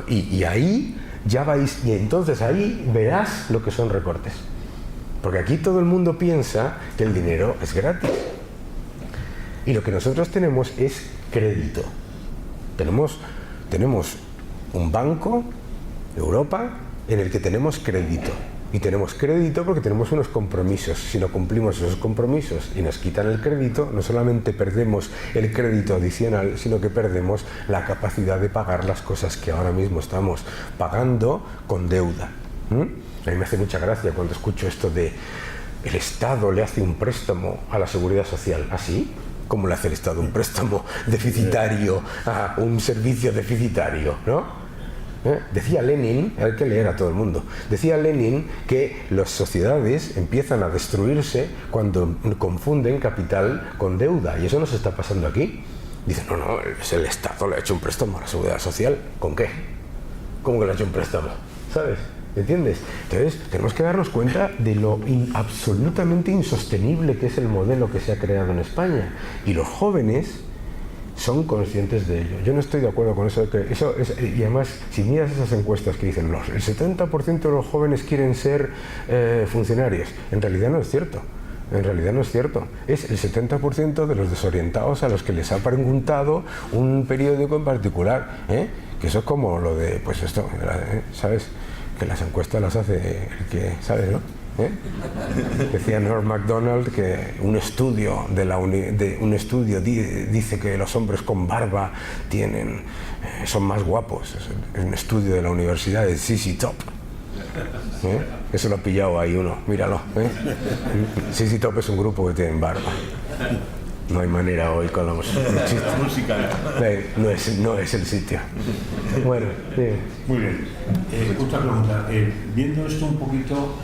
Y ahí ya vais, y entonces ahí verás lo que son recortes. Porque aquí todo el mundo piensa que el dinero es gratis. Y lo que nosotros tenemos es crédito. Tenemos un banco, Europa, en el que tenemos crédito. Y tenemos crédito porque tenemos unos compromisos. Si no cumplimos esos compromisos y nos quitan el crédito, no solamente perdemos el crédito adicional, sino que perdemos la capacidad de pagar las cosas que ahora mismo estamos pagando con deuda. A mí me hace mucha gracia cuando escucho esto de el Estado le hace un préstamo a la Seguridad Social. ¿Así? ¿Cómo le hace el Estado un préstamo deficitario a un servicio deficitario? ¿No? Decía Lenin, hay que leer a todo el mundo, decía Lenin que las sociedades empiezan a destruirse cuando confunden capital con deuda, y eso nos está pasando aquí. Dice, no, es el Estado le ha hecho un préstamo a la Seguridad Social. ¿Con qué? ¿Cómo que le ha hecho un préstamo? ¿Sabes? ¿Entiendes? Entonces tenemos que darnos cuenta de lo absolutamente insostenible que es el modelo que se ha creado en España, y los jóvenes son conscientes de ello. Yo no estoy de acuerdo con eso, y además, si miras esas encuestas que dicen el 70% de los jóvenes quieren ser funcionarios, en realidad no es cierto. En realidad no es cierto. Es el 70% de los desorientados a los que les ha preguntado un periódico en particular, que eso es como lo de, pues esto, ¿sabes? Que las encuestas las hace el que, ¿sabes, no? Decía Norm Macdonald que un estudio dice que los hombres con barba son más guapos. Es un estudio de la universidad de ZZ Top. Eso lo ha pillado ahí uno, míralo. ZZ Top es un grupo que tiene barba. No hay manera hoy con la música. No es el sitio. Bueno, sí. Muy bien. Otra pregunta. Viendo esto un poquito,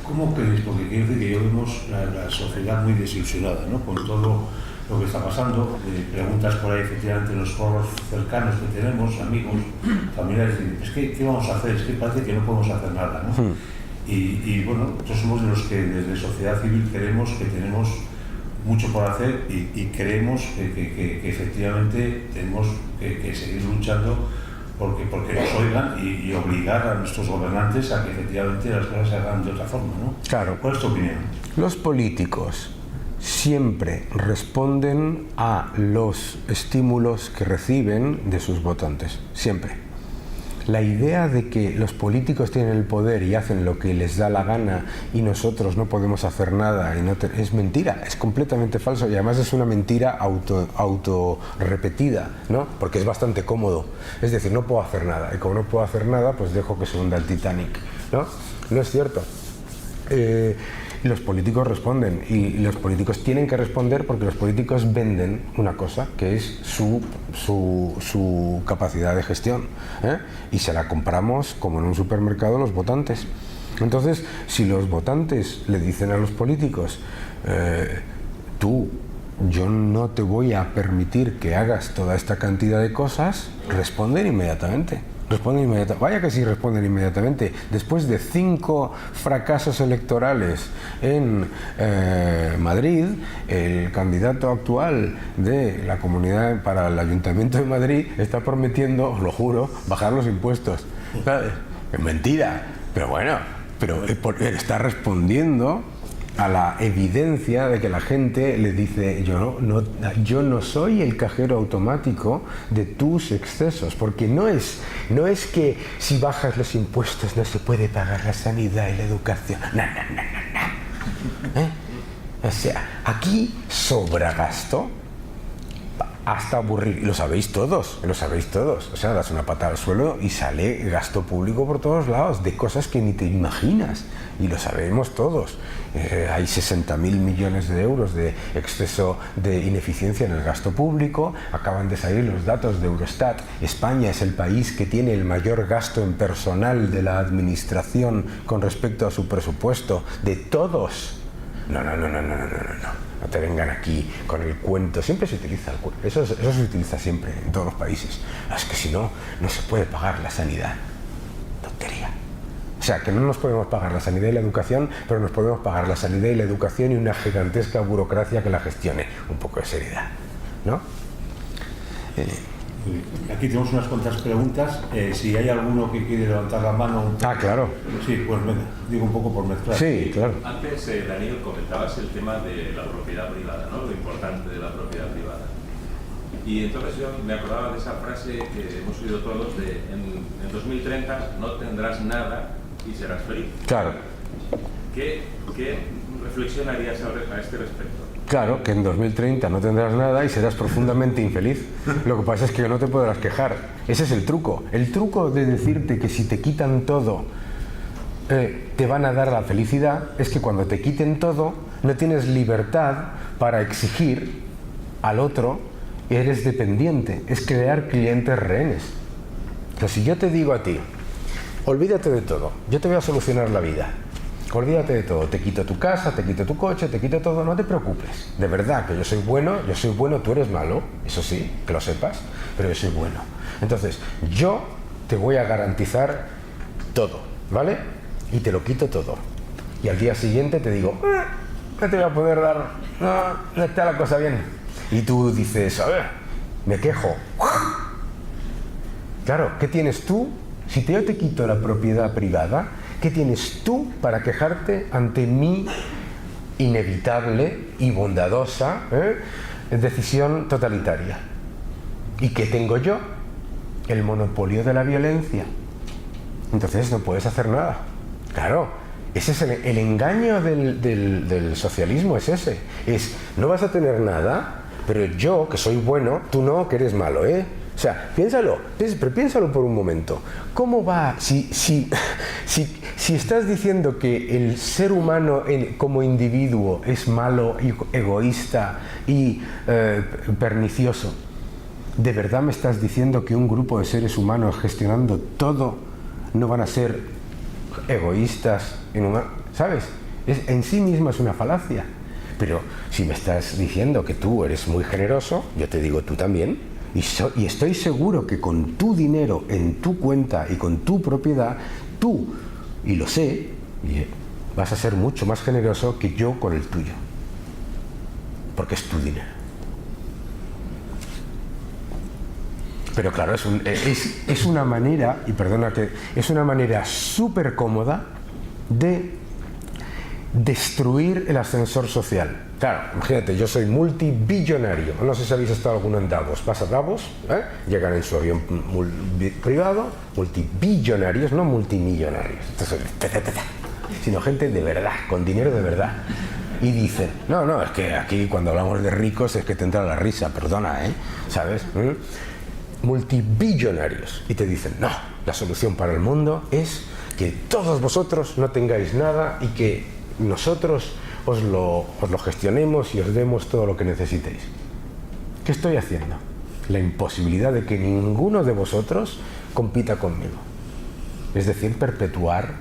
¿cómo crees? Porque quiero decir que ya vemos la sociedad muy desilusionada, ¿no? Con todo lo que está pasando. Preguntas por ahí, efectivamente, en los foros cercanos que tenemos, amigos, familiares, ¿qué vamos a hacer? Es que parece que no podemos hacer nada, ¿no? Y bueno, nosotros somos de los que desde sociedad civil creemos que tenemos mucho por hacer y creemos que efectivamente tenemos que seguir luchando porque nos oigan y obligar a nuestros gobernantes a que efectivamente las cosas se hagan de otra forma, ¿no? Claro. ¿Cuál es tu opinión? Los políticos siempre responden a los estímulos que reciben de sus votantes, siempre. La idea de que los políticos tienen el poder y hacen lo que les da la gana y nosotros no podemos hacer nada es mentira, es completamente falso, y además es una mentira auto repetida, ¿no? Porque es bastante cómodo, es decir, no puedo hacer nada, y como no puedo hacer nada, pues dejo que se hunda el Titanic, ¿no? No es cierto. Los políticos responden, y los políticos tienen que responder porque los políticos venden una cosa que es su capacidad de gestión, y se la compramos como en un supermercado los votantes. Entonces, si los votantes le dicen a los políticos, yo no te voy a permitir que hagas toda esta cantidad de cosas, responden inmediatamente. Vaya que sí responden inmediatamente. Después de 5 fracasos electorales en Madrid, el candidato actual de la comunidad para el Ayuntamiento de Madrid está prometiendo, os lo juro, bajar los impuestos. ¿Sabes? Es mentira, pero bueno, está respondiendo a la evidencia de que la gente le dice yo no soy el cajero automático de tus excesos, porque no es que si bajas los impuestos no se puede pagar la sanidad y la educación, no. O sea, aquí sobra gasto hasta aburrir, y lo sabéis todos, o sea, das una patada al suelo y sale gasto público por todos lados, de cosas que ni te imaginas, y lo sabemos todos. Hay 60.000 millones de euros de exceso de ineficiencia en el gasto público, acaban de salir los datos de Eurostat. España es el país que tiene el mayor gasto en personal de la administración con respecto a su presupuesto, de todos. No te vengan aquí con el cuento. Siempre se utiliza el cuento. Eso se utiliza siempre en todos los países. Es que si no se puede pagar la sanidad. Tontería. O sea, que no nos podemos pagar la sanidad y la educación, pero nos podemos pagar la sanidad y la educación y una gigantesca burocracia que la gestione. Un poco de seriedad, ¿no? Aquí tenemos unas cuantas preguntas. Si hay alguno que quiere levantar la mano... Ah, claro. Sí, pues venga, digo un poco por mezclar. Sí, claro. Antes, Daniel, comentabas el tema de la propiedad privada, ¿no? Lo importante de la propiedad privada. Y entonces yo me acordaba de esa frase que hemos oído todos de en 2030 no tendrás nada y serás feliz. Claro. ¿Qué reflexión harías a este respecto? Claro, que en 2030 no tendrás nada y serás profundamente infeliz. Lo que pasa es que no te podrás quejar. Ese es el truco. El truco de decirte que si te quitan todo te van a dar la felicidad es que cuando te quiten todo no tienes libertad para exigir al otro, eres dependiente. Es crear clientes rehenes. Entonces, si yo te digo a ti, olvídate de todo, yo te voy a solucionar la vida. Olvídate de todo, te quito tu casa, te quito tu coche, te quito todo, no te preocupes. De verdad que yo soy bueno, tú eres malo, eso sí, que lo sepas, pero yo soy bueno. Entonces, yo te voy a garantizar todo, ¿vale? Y te lo quito todo. Y al día siguiente te digo, no te voy a poder dar, no está la cosa bien. Y tú dices, a ver, me quejo. Claro, ¿qué tienes tú? Si yo te quito la propiedad privada, ¿qué tienes tú para quejarte ante mi inevitable y bondadosa decisión totalitaria? ¿Y qué tengo yo? El monopolio de la violencia. Entonces no puedes hacer nada. Claro, ese es el engaño del socialismo, es ese. Es, no vas a tener nada, pero yo, que soy bueno, tú no, que eres malo, ¿eh? O sea, piénsalo, pero piénsalo por un momento. ¿Cómo va? Si estás diciendo que el ser humano como individuo es malo, egoísta y pernicioso, ¿de verdad me estás diciendo que un grupo de seres humanos gestionando todo no van a ser egoístas? ¿Sabes? En sí misma es una falacia. Pero si me estás diciendo que tú eres muy generoso, yo te digo tú también. Y estoy seguro que con tu dinero en tu cuenta y con tu propiedad, tú, y lo sé, vas a ser mucho más generoso que yo con el tuyo. Porque es tu dinero. Pero claro, es una manera, y perdona que, es una manera súper cómoda de destruir el ascensor social. Claro, imagínate, yo soy multibillonario. No sé si habéis estado alguno en Davos. Vas a Davos, llegan en su avión privado, multibillonarios, no multimillonarios, sino gente de verdad, con dinero de verdad. Y dicen, no, es que aquí cuando hablamos de ricos es que te entra la risa, perdona, ¿sabes? Multibillonarios. Y te dicen, no, la solución para el mundo es que todos vosotros no tengáis nada y que nosotros os lo gestionemos y os demos todo lo que necesitéis. ¿Qué estoy haciendo? La imposibilidad de que ninguno de vosotros compita conmigo. Es decir, perpetuar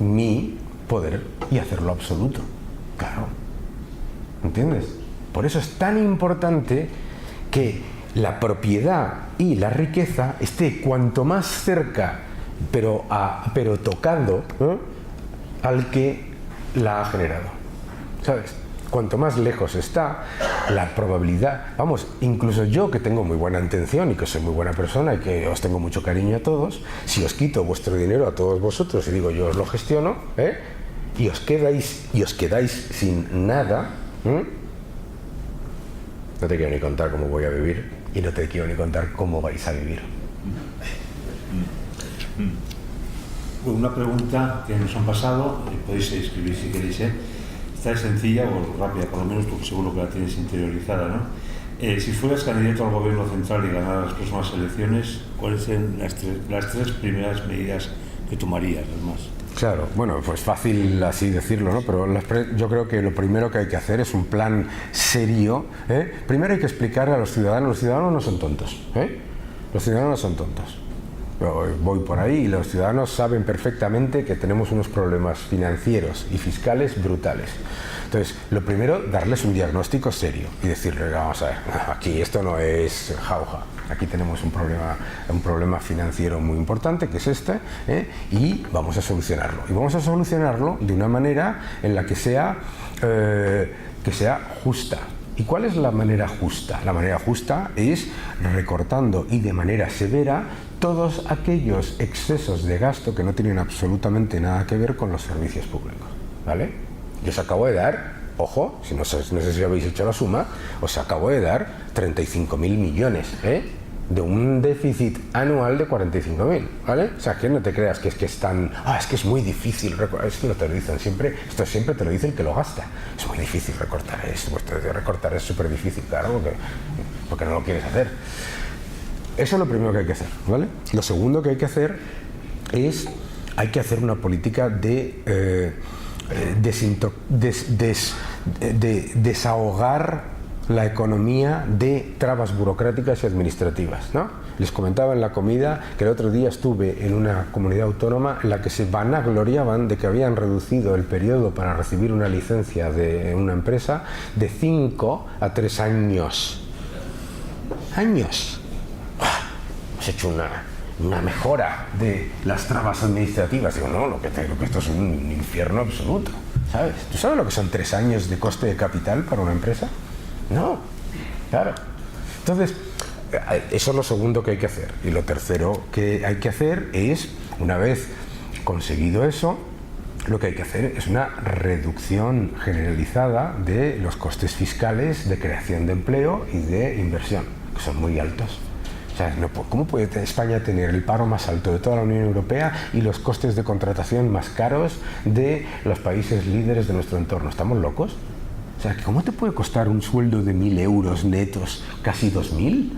mi poder y hacerlo absoluto. Claro. ¿Entiendes? Por eso es tan importante que la propiedad y la riqueza esté cuanto más cerca, pero tocando al que la ha generado. ¿Sabes? Cuanto más lejos está, la probabilidad... Vamos, incluso yo, que tengo muy buena intención y que soy muy buena persona y que os tengo mucho cariño a todos, si os quito vuestro dinero a todos vosotros y digo yo os lo gestiono, y os quedáis sin nada, no te quiero ni contar cómo voy a vivir y no te quiero ni contar cómo vais a vivir. Una pregunta que nos han pasado, podéis escribir si queréis, Esta es sencilla o rápida, por lo menos porque seguro que la tienes interiorizada, ¿no? Si fueras candidato al gobierno central y ganaras las próximas elecciones, ¿cuáles serían las tres primeras medidas que tomarías, además? Claro, bueno, pues fácil así decirlo, ¿no? Pero yo creo que lo primero que hay que hacer es un plan serio. Primero hay que explicarle a los ciudadanos no son tontos, los ciudadanos no son tontos. voy por ahí y los ciudadanos saben perfectamente que tenemos unos problemas financieros y fiscales brutales. Entonces, lo primero, darles un diagnóstico serio y decirles, vamos a ver, aquí esto no es jauja, aquí tenemos un problema financiero muy importante, que es este, y vamos a solucionarlo. Y vamos a solucionarlo de una manera en la que sea justa. ¿Y cuál es la manera justa? La manera justa es recortando y de manera severa todos aquellos excesos de gasto que no tienen absolutamente nada que ver con los servicios públicos, ¿vale? Yo os acabo de dar, ojo, no sé si habéis hecho la suma, os acabo de dar 35.000 millones, de un déficit anual de 45.000, ¿vale? O sea, que no te creas que es tan... es que es muy difícil recortar, es que no te lo dicen siempre, esto siempre te lo dice el que lo gasta. Es muy difícil recortar esto, recortar es súper difícil, claro, porque no lo quieres hacer. Eso es lo primero que hay que hacer, ¿vale? Lo segundo que hay que hacer es, hay que hacer una política de desahogar la economía de trabas burocráticas y administrativas, ¿no? Les comentaba en la comida que el otro día estuve en una comunidad autónoma en la que se vanagloriaban de que habían reducido el periodo para recibir una licencia de una empresa de 5 a 3 años. ¡Años! Hemos hecho una mejora de las trabas administrativas. Digo, no, lo que esto es un infierno absoluto, ¿sabes? ¿Tú sabes lo que son 3 años de coste de capital para una empresa? No, claro. Entonces, eso es lo segundo que hay que hacer. Y lo tercero que hay que hacer es, una vez conseguido eso, lo que hay que hacer es una reducción generalizada de los costes fiscales de creación de empleo y de inversión, que son muy altos. O sea, ¿cómo puede España tener el paro más alto de toda la Unión Europea y los costes de contratación más caros de los países líderes de nuestro entorno? ¿Estamos locos? O sea, ¿cómo te puede costar un sueldo de 1.000 euros netos casi 2.000?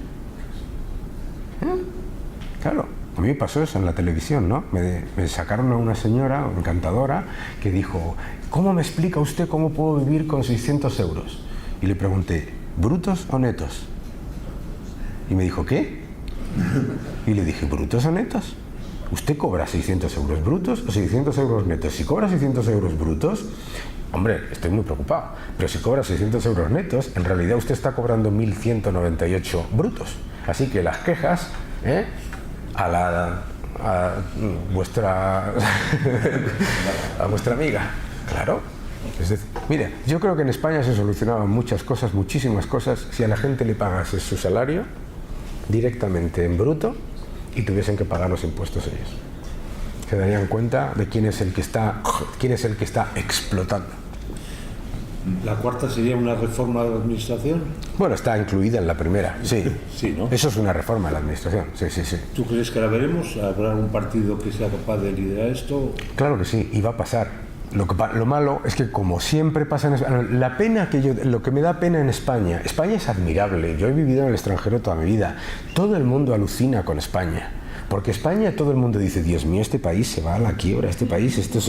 Claro, a mí me pasó eso en la televisión, ¿no? Me sacaron a una señora encantadora que dijo, ¿cómo me explica usted cómo puedo vivir con 600 euros? Y le pregunté, ¿brutos o netos? Y me dijo, ¿qué? Y le dije, ¿brutos o netos? ¿Usted cobra 600 euros brutos o 600 euros netos? Si cobra 600 euros brutos, hombre, estoy muy preocupado. Pero si cobra 600 euros netos, en realidad usted está cobrando 1.198 brutos. Así que las quejas, a vuestra a vuestra amiga. Claro. Es decir, mire, yo creo que en España se solucionaban muchas cosas, muchísimas cosas, si a la gente le pagase su salario directamente en bruto y tuviesen que pagar los impuestos ellos. Se darían cuenta de quién es el que está explotando. ¿La cuarta sería una reforma de la administración? Bueno, está incluida en la primera, sí. Sí, ¿no? Eso es una reforma de la administración, sí. ¿Tú crees que la veremos? ¿Habrá un partido que sea capaz de liderar esto? Claro que sí, y va a pasar. Lo malo es que, como siempre pasa en España, lo que me da pena en España es admirable. Yo he vivido en el extranjero toda mi vida. Todo el mundo alucina con España. Porque España, todo el mundo dice, Dios mío, este país se va a la quiebra, este país, esto es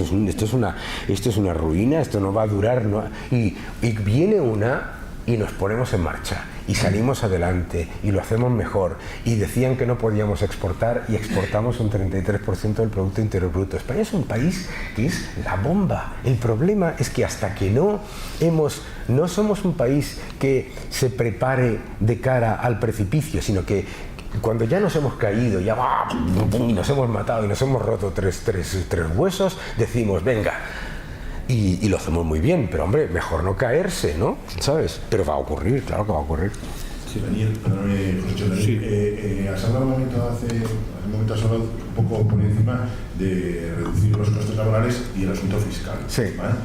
una ruina, esto no va a durar. No. Y viene una y nos ponemos en marcha. Y salimos adelante y lo hacemos mejor. Y decían que no podíamos exportar y exportamos un 33% del Producto Interior Bruto. España es un país que es la bomba. El problema es que hasta que no somos un país que se prepare de cara al precipicio, sino que cuando ya nos hemos caído, ya y nos hemos matado y nos hemos roto tres huesos, decimos, venga. Y lo hacemos muy bien, pero hombre, mejor no caerse, ¿no? ¿Sabes? Pero va a ocurrir, claro que va a ocurrir. Sí, Daniel, perdóname, José, sí. Has hablado un momento has hablado un poco por encima de reducir los costes laborales y el asunto fiscal. Sí. ¿Vale?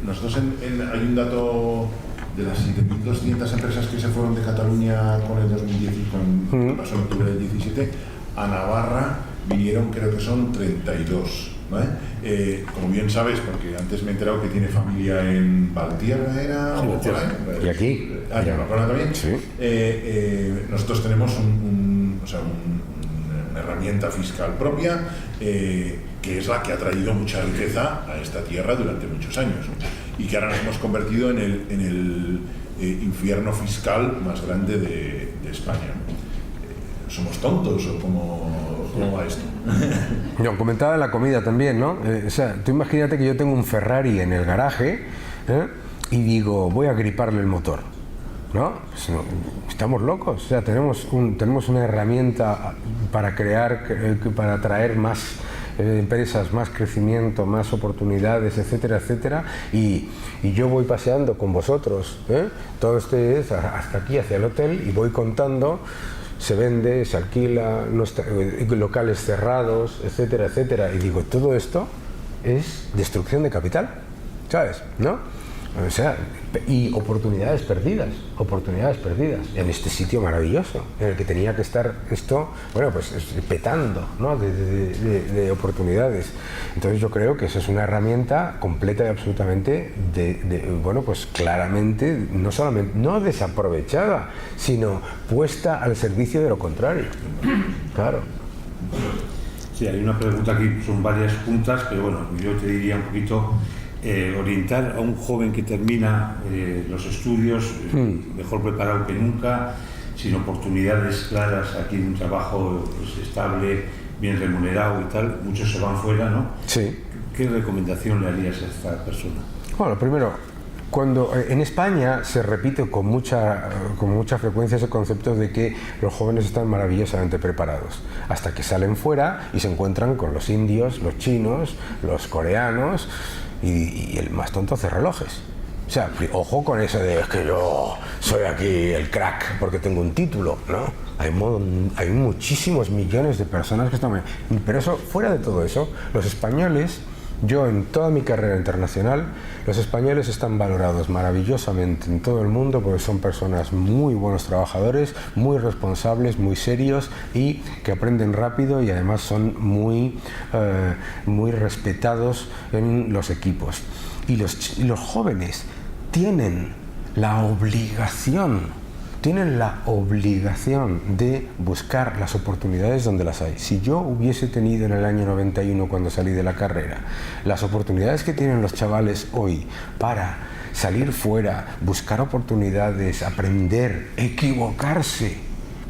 Nosotros hay un dato de las 7.200 empresas que se fueron de Cataluña con el 2010 y con pasó en octubre del 17, a Navarra vinieron, creo que son 32. ¿Vale? Como bien sabes, porque antes me he enterado que tiene familia en Valtierra, ¿era? Sí, o por ahí. ¿Y aquí? ¿En Pamplona también? Sí. Nosotros tenemos una herramienta fiscal propia que es la que ha traído mucha riqueza a esta tierra durante muchos años, ¿no? Y que ahora nos hemos convertido en el infierno fiscal más grande de España. ¿Somos tontos o como ¿Cómo va esto? Yo comentaba la comida también, ¿no? O sea, tú imagínate que yo tengo un Ferrari en el garaje, y digo, voy a griparle el motor, ¿no? Pues no, estamos locos. O sea, tenemos una herramienta para crear, para atraer más empresas, más crecimiento, más oportunidades, etcétera, etcétera, y yo voy paseando con vosotros, todo hasta aquí, hacia el hotel, y voy contando. Se vende, se alquila, locales cerrados, etcétera, etcétera. Y digo, todo esto es destrucción de capital, ¿sabes? ¿No? O sea, y oportunidades perdidas en este sitio maravilloso, en el que tenía que estar esto, bueno, pues petando, ¿no? de oportunidades. Entonces yo creo que eso es una herramienta completa y absolutamente, bueno, pues claramente, no solamente, no desaprovechada, sino puesta al servicio de lo contrario. Claro. Sí, hay una pregunta aquí, son varias juntas, pero bueno, yo te diría un poquito... orientar a un joven que termina los estudios mejor preparado que nunca, sin oportunidades claras aquí de un trabajo pues, estable, bien remunerado y tal, muchos se van fuera, ¿no? Sí. ¿Qué recomendación le harías a esta persona? Bueno, primero, cuando en España se repite con mucha frecuencia ese concepto de que los jóvenes están maravillosamente preparados, hasta que salen fuera y se encuentran con los indios, los chinos, los coreanos, y el más tonto hace relojes. O sea, ojo con eso de es que yo soy aquí el crack porque tengo un título, ¿no? Hay muchísimos millones de personas que están... Pero eso, fuera de todo eso, los españoles, yo en toda mi carrera internacional, los españoles están valorados maravillosamente en todo el mundo porque son personas muy buenos trabajadores, muy responsables, muy serios y que aprenden rápido y además son muy respetados en los equipos. Y los jóvenes tienen la obligación de buscar las oportunidades donde las hay. Si yo hubiese tenido en el año 91, cuando salí de la carrera, las oportunidades que tienen los chavales hoy para salir fuera, buscar oportunidades, aprender, equivocarse,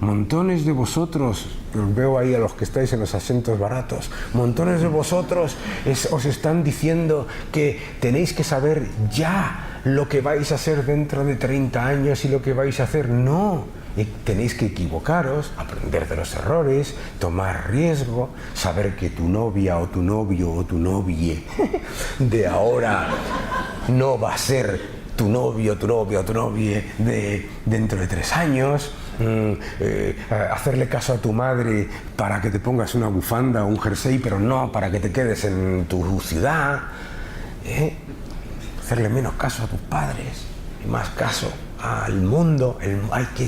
montones de vosotros, os veo ahí a los que estáis en los asientos baratos, montones de vosotros os están diciendo que tenéis que saber ya lo que vais a hacer dentro de 30 años y lo que vais a hacer. No, tenéis que equivocaros, aprender de los errores, tomar riesgo, saber que tu novia o tu novio o tu novie de ahora no va a ser tu novio, tu novia o tu novie de dentro de 3 años. Hacerle caso a tu madre para que te pongas una bufanda o un jersey, pero no para que te quedes en tu ciudad. Hacerle menos caso a tus padres y más caso al mundo.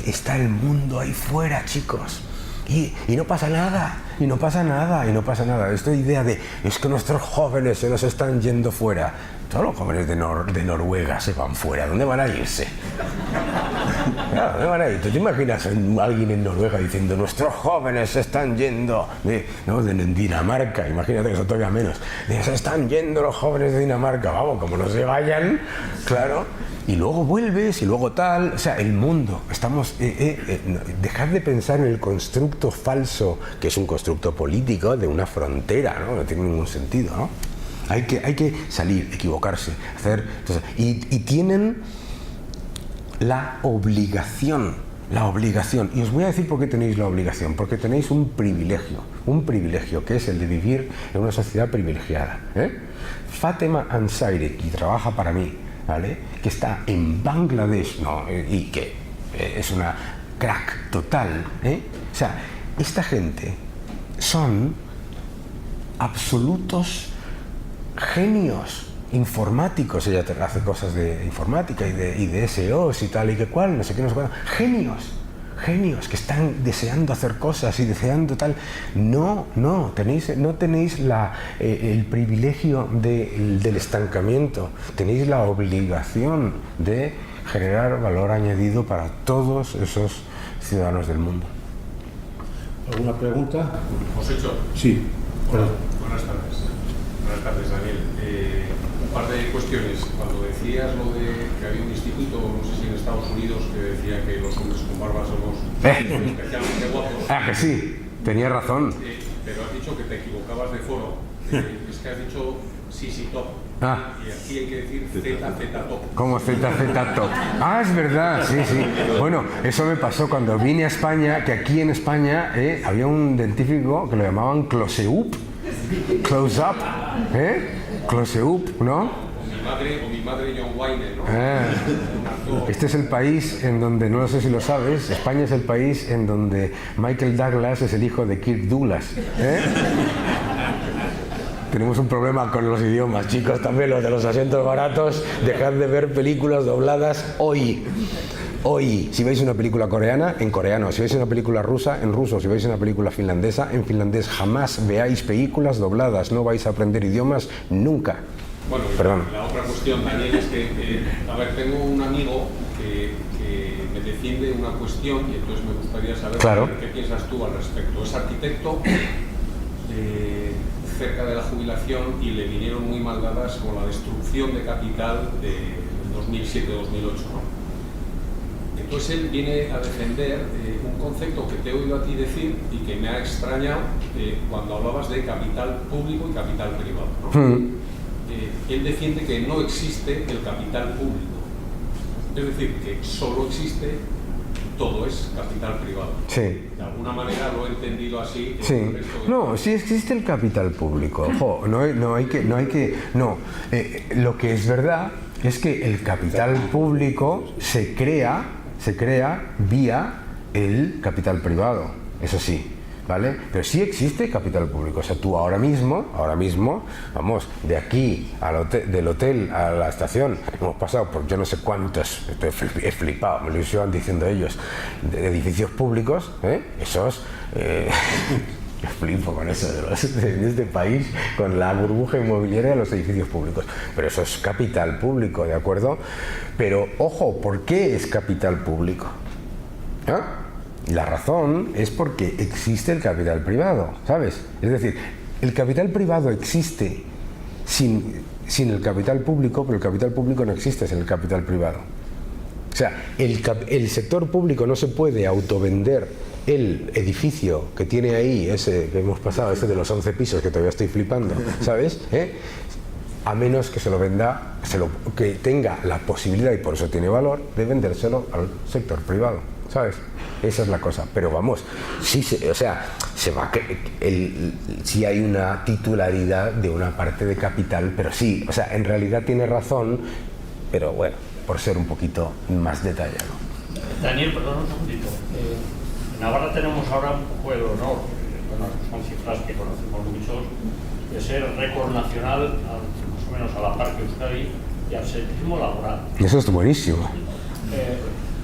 Está el mundo ahí fuera, chicos. Y no pasa nada, y no pasa nada. Esta idea de es que nuestros jóvenes se nos están yendo fuera. Todos los jóvenes de Noruega se van fuera. ¿Dónde van a irse? Claro, ¿dónde van a ir? ¿Tú te imaginas a alguien en Noruega diciendo nuestros jóvenes se están yendo de Dinamarca? Imagínate que eso todavía menos. Se están yendo los jóvenes de Dinamarca. Vamos, como no se vayan, claro. Y luego vuelves y luego tal. O sea, el mundo. Dejad de pensar en el constructo falso, que es un constructo político de una frontera, ¿no? No tiene ningún sentido, ¿no? Hay que salir, equivocarse, hacer... Entonces, y tienen la obligación. Y os voy a decir por qué tenéis la obligación. Porque tenéis un privilegio que es el de vivir en una sociedad privilegiada. Fátima Ansari, que trabaja para mí, ¿vale? Que está en Bangladesh, ¿no? Y que es una crack total, O sea, esta gente son absolutos genios informáticos. Ella hace cosas de informática y de SEOs y tal y que cual, no sé qué, no sé cuál. Genios que están deseando hacer cosas y deseando tal. No tenéis el privilegio del estancamiento. Tenéis la obligación de generar valor añadido para todos esos ciudadanos del mundo. ¿Alguna pregunta? ¿Os he hecho? Sí. Hola, buenas tardes. Buenas tardes, Daniel. Un par de cuestiones. Cuando decías lo de que había un instituto, no sé si en Estados Unidos, que decía que los hombres con barba somos especialmente guapos. Que sí, tenía razón. Pero has dicho que te equivocabas de foro. Es que has dicho sí top. Ah. Y aquí hay que decir ZZ top. Como ZZ Top. Ah, es verdad, sí. Bueno, eso me pasó cuando vine a España, que aquí en España había un dentífrico que lo llamaban Close-up. Close-up, Close-up, ¿no? O mi madre John Wayne, ¿no? Este es el país en donde, no lo sé si lo sabes, España es el país en donde Michael Douglas es el hijo de Kirk Douglas. Tenemos un problema con los idiomas, chicos, también los de los asientos baratos. Dejad de ver películas dobladas hoy. Si veis una película coreana, en coreano. Si veis una película rusa, en ruso. Si veis una película finlandesa, en finlandés. Jamás veáis películas dobladas. No vais a aprender idiomas nunca. Bueno, perdón. La otra cuestión, Daniel, es que, tengo un amigo que me defiende una cuestión y entonces me gustaría saber qué piensas tú al respecto. Es arquitecto cerca de la jubilación y le vinieron muy mal dadas con la destrucción de capital de 2007-2008, ¿no? Entonces él viene a defender un concepto que te he oído a ti decir y que me ha extrañado cuando hablabas de capital público y capital privado, ¿no? Él defiende que no existe el capital público, es decir, que solo existe, todo es capital privado. Sí. De alguna manera lo he entendido así. Sí. No, sí existe el capital público. Ojo, lo que es verdad es que el capital público se crea vía el capital privado, eso sí. ¿Vale? Pero sí existe capital público. O sea, tú ahora mismo, vamos, de aquí del hotel a la estación, hemos pasado por yo no sé cuántos, he flipado, me lo iban diciendo ellos, de edificios públicos, esos... Yo flipo con eso de este país, con la burbuja inmobiliaria de los edificios públicos. Pero eso es capital público, ¿de acuerdo? Pero, ojo, ¿por qué es capital público? ¿Ah? La razón es porque existe el capital privado, ¿sabes? Es decir, el capital privado existe sin el capital público, pero el capital público no existe sin el capital privado. O sea, el sector público no se puede autovender el edificio que tiene ahí, ese que hemos pasado, ese de los 11 pisos, que todavía estoy flipando, ¿sabes? A menos que se lo venda, que tenga la posibilidad, y por eso tiene valor, de vendérselo al sector privado, ¿sabes? Esa es la cosa. Pero vamos, sí, sí hay una titularidad de una parte de capital, pero sí, o sea, en realidad tiene razón, pero bueno, por ser un poquito más detallado. Daniel, perdón un segundito. En Navarra tenemos ahora un poco el honor, son cifras que conocemos muchos, de ser récord nacional, más o menos a la par que Euskadi, y absentismo laboral. Eso es buenísimo.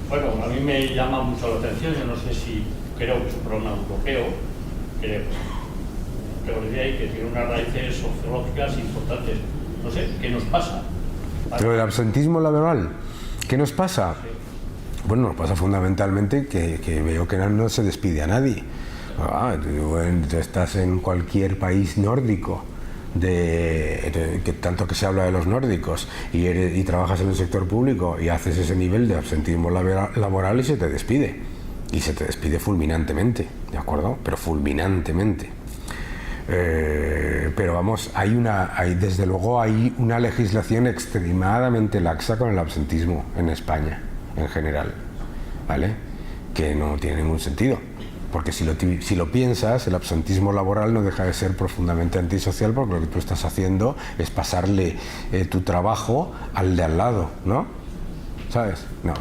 Bueno, a mí me llama mucho la atención, yo no sé si creo que es un problema europeo, creo y que tiene unas raíces sociológicas importantes. No sé, ¿qué nos pasa? Pero el absentismo laboral, ¿qué nos pasa? Sí. Bueno, nos pasa fundamentalmente que veo que no se despide a nadie. Tú estás en cualquier país nórdico, que tanto que se habla de los nórdicos, y trabajas en el sector público y haces ese nivel de absentismo laboral y se te despide. Y se te despide fulminantemente, ¿de acuerdo? Pero fulminantemente. Pero vamos, desde luego hay una legislación extremadamente laxa con el absentismo en España, en general, ¿vale? Que no tiene ningún sentido. Porque si lo piensas, el absentismo laboral no deja de ser profundamente antisocial, porque lo que tú estás haciendo es pasarle tu trabajo al de al lado, ¿no? ¿Sabes? No.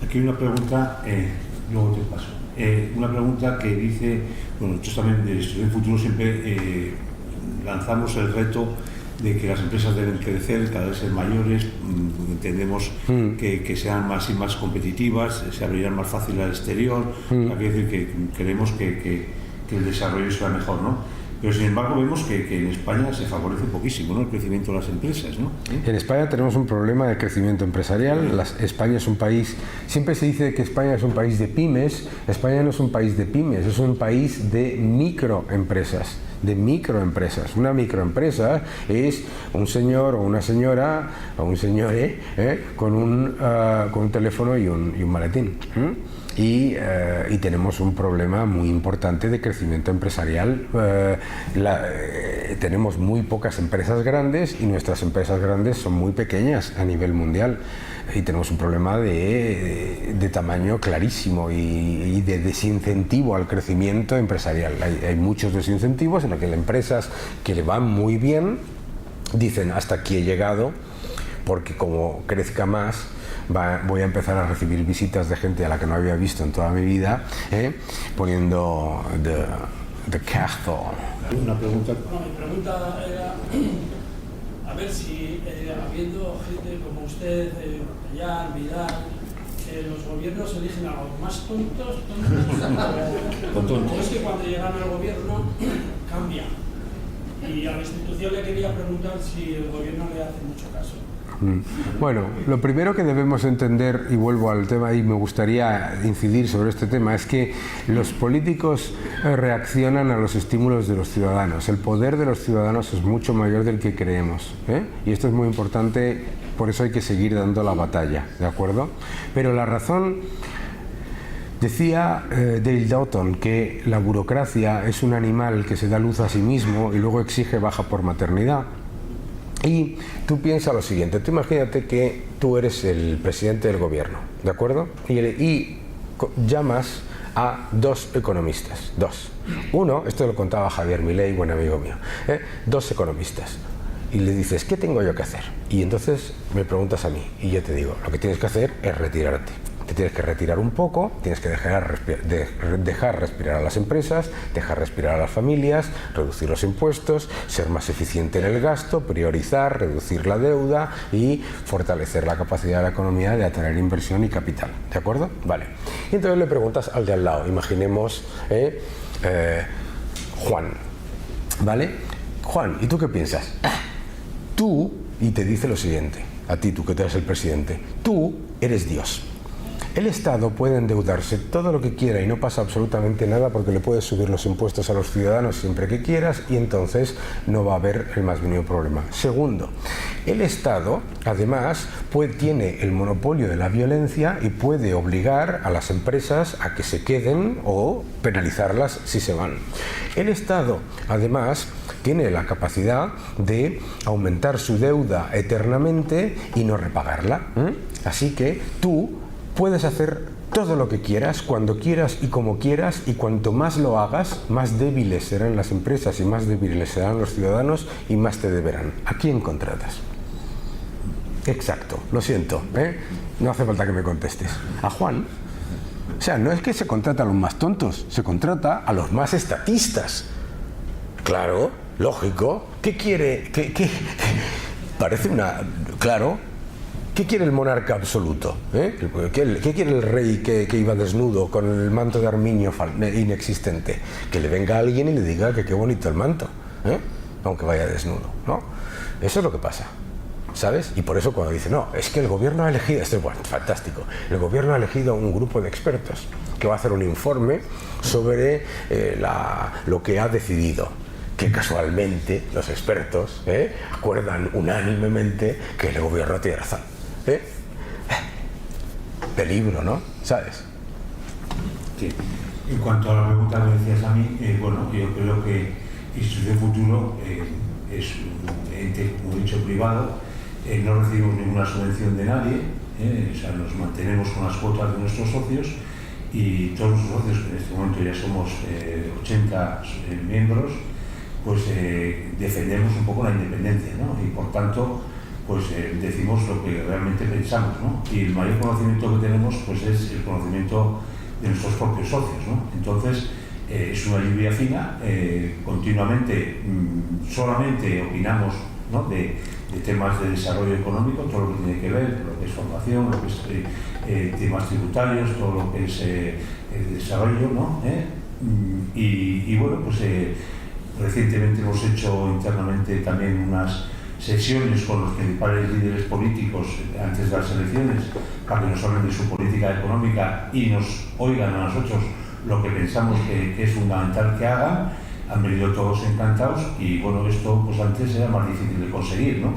Aquí hay una pregunta, luego te paso. Una pregunta que dice, bueno, nosotros también de Estudio Futuro siempre lanzamos el reto de que las empresas deben crecer, cada vez ser mayores, entendemos que sean más y más competitivas, se abrirán más fácil al exterior, hay que decir que queremos que el desarrollo sea mejor, ¿no? Pero sin embargo vemos que en España se favorece poquísimo, ¿no?, el crecimiento de las empresas, ¿no? En España tenemos un problema de crecimiento empresarial. España es un país, siempre se dice que España es un país de pymes. España no es un país de pymes, es un país de microempresas. de microempresas. Una microempresa es un señor o una señora o un señore con un teléfono y un maletín. Y tenemos un problema muy importante de crecimiento empresarial. Tenemos muy pocas empresas grandes y nuestras empresas grandes son muy pequeñas a nivel mundial. Y tenemos un problema de tamaño clarísimo y de desincentivo al crecimiento empresarial. Hay muchos desincentivos en los que las empresas que le van muy bien dicen hasta aquí he llegado, porque como crezca más voy a empezar a recibir visitas de gente a la que no había visto en toda mi vida, poniendo the castle. Una pregunta. No, mi pregunta era a ver si habiendo gente como usted, Payán, Vidal, los gobiernos eligen a los más tontos o es que cuando llegan al gobierno cambia. Y a la institución le quería preguntar si el gobierno le hace mucho caso. Bueno, lo primero que debemos entender, y vuelvo al tema y me gustaría incidir sobre este tema, es que los políticos reaccionan a los estímulos de los ciudadanos. El poder de los ciudadanos es mucho mayor del que creemos, y esto es muy importante, por eso hay que seguir dando la batalla, ¿de acuerdo? Pero la razón... Decía Dale Doughton que la burocracia es un animal que se da luz a sí mismo y luego exige baja por maternidad. Y tú piensas lo siguiente, tú imagínate que tú eres el presidente del gobierno, ¿de acuerdo? Y llamas a dos economistas, dos. Uno, esto lo contaba Javier Milei, buen amigo mío, dos economistas. Y le dices, ¿qué tengo yo que hacer? Y entonces me preguntas a mí, y yo te digo, lo que tienes que hacer es retirarte. Te tienes que retirar un poco, tienes que dejar respirar a las empresas, dejar respirar a las familias, reducir los impuestos, ser más eficiente en el gasto, priorizar, reducir la deuda y fortalecer la capacidad de la economía de atraer inversión y capital. ¿De acuerdo? Vale. Y entonces le preguntas al de al lado, imaginemos Juan. ¿Vale? Juan, ¿y tú qué piensas? Tú, y te dice lo siguiente, a ti, tú que eres el presidente, tú eres Dios. El Estado puede endeudarse todo lo que quiera y no pasa absolutamente nada porque le puedes subir los impuestos a los ciudadanos siempre que quieras y entonces no va a haber el más mínimo problema. Segundo, el Estado además tiene el monopolio de la violencia y puede obligar a las empresas a que se queden o penalizarlas si se van. El Estado además tiene la capacidad de aumentar su deuda eternamente y no repagarla. Así que tú puedes hacer todo lo que quieras, cuando quieras y como quieras, y cuanto más lo hagas, más débiles serán las empresas y más débiles serán los ciudadanos y más te deberán. ¿A quién contratas? Exacto, lo siento, no hace falta que me contestes. ¿A Juan? O sea, no es que se contrata a los más tontos, se contrata a los más estatistas. Claro, lógico. ¿Qué quiere? ¿Qué? Parece una... Claro. ¿Qué quiere el monarca absoluto? ¿Qué quiere el rey que iba desnudo con el manto de armiño inexistente? Que le venga alguien y le diga que qué bonito el manto, aunque vaya desnudo, ¿no? Eso es lo que pasa, ¿sabes? Y por eso cuando dice, no, es que el gobierno ha elegido, esto es bueno, fantástico, el gobierno ha elegido un grupo de expertos que va a hacer un informe sobre lo que ha decidido, que casualmente los expertos acuerdan unánimemente que el gobierno tiene razón. Peligro, ¿no? ¿Sabes? Sí. En cuanto a la pregunta que decías a mí, bueno, yo creo que Institución Futuro es un ente, como he dicho, privado, no recibimos ninguna subvención de nadie, o sea, nos mantenemos con las cuotas de nuestros socios y todos los socios, que en este momento ya somos 80 miembros, pues defendemos un poco la independencia, ¿no? Y por tanto, pues decimos lo que realmente pensamos, ¿no? Y el mayor conocimiento que tenemos pues es el conocimiento de nuestros propios socios, ¿no? Entonces es una lluvia fina, continuamente solamente opinamos, ¿no? de temas de desarrollo económico, todo lo que tiene que ver, lo que es formación, lo que es temas tributarios, todo lo que es desarrollo, ¿no? Y bueno, pues recientemente hemos hecho internamente también unas sesiones con los principales líderes políticos antes de las elecciones para que nos hablen de su política económica y nos oigan a nosotros lo que pensamos que es fundamental que hagan, han venido todos encantados y bueno, esto pues antes era más difícil de conseguir, ¿no?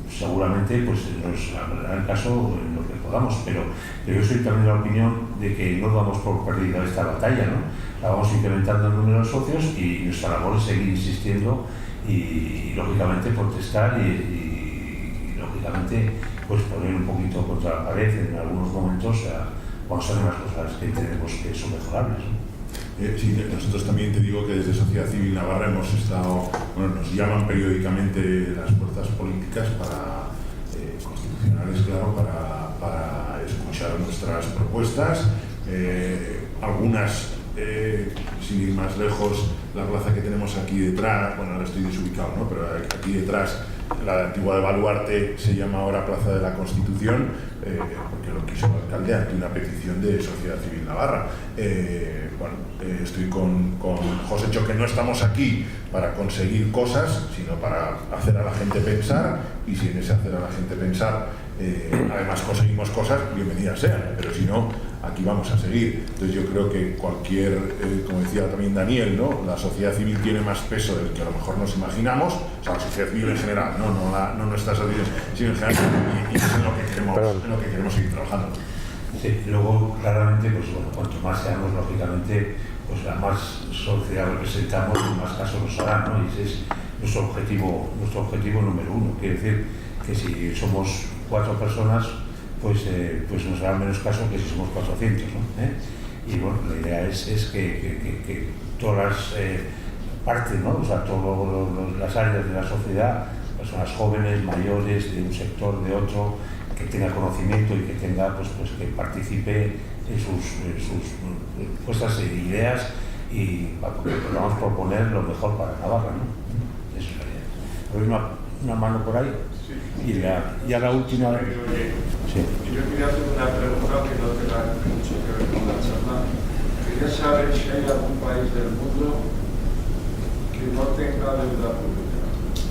Seguramente pues nos hará el caso en lo que podamos, pero yo soy también de la opinión de que no damos por perdida esta batalla, ¿no? La vamos incrementando el número de socios y nuestra labor es seguir insistiendo y lógicamente protestar y lógicamente pues poner un poquito contra la pared en algunos momentos cuando salen las cosas que tenemos que son mejorables, ¿no? Sí, nosotros también te digo que desde Sociedad Civil Navarra hemos estado, bueno, nos llaman periódicamente las fuerzas políticas constitucionales, claro, para escuchar nuestras propuestas, algunas, sin ir más lejos, la plaza que tenemos aquí detrás, bueno, ahora estoy desubicado, ¿no? Pero aquí detrás, la antigua de Baluarte se llama ahora Plaza de la Constitución, porque lo quiso el alcalde ante una petición de Sociedad Civil Navarra. Estoy con José Cho, que no estamos aquí para conseguir cosas, sino para hacer a la gente pensar, y si en ese hacer a la gente pensar además conseguimos cosas, bienvenidas sean, pero si no, aquí vamos a seguir. Entonces yo creo que cualquier, como decía también Daniel, ¿no? La sociedad civil tiene más peso del que a lo mejor nos imaginamos, o sea, la sociedad civil en general, no nuestra sociedad civil en general, y es en lo que queremos seguir trabajando. Sí, luego claramente, pues bueno, cuanto más seamos, lógicamente, pues la más sociedad representamos, más caso nos hará, ¿no? Y ese es nuestro objetivo número uno. Quiere decir que si somos 4 personas, pues nos hará menos caso que si somos 400, ¿no? Y bueno, la idea es que todas las partes, ¿no? O sea, todas las áreas de la sociedad, personas jóvenes, mayores, de un sector, de otro, que tenga conocimiento y que tenga, pues que participe en sus propuestas e ideas y que podamos proponer lo mejor para Navarra, ¿no? Eso es la idea. ¿Hay una mano por ahí? Sí. Y ya la última... Sí. Yo quería hacer una pregunta que no tenga mucho que ver con la charla. Quería saber si hay algún país del mundo que no tenga deuda pública.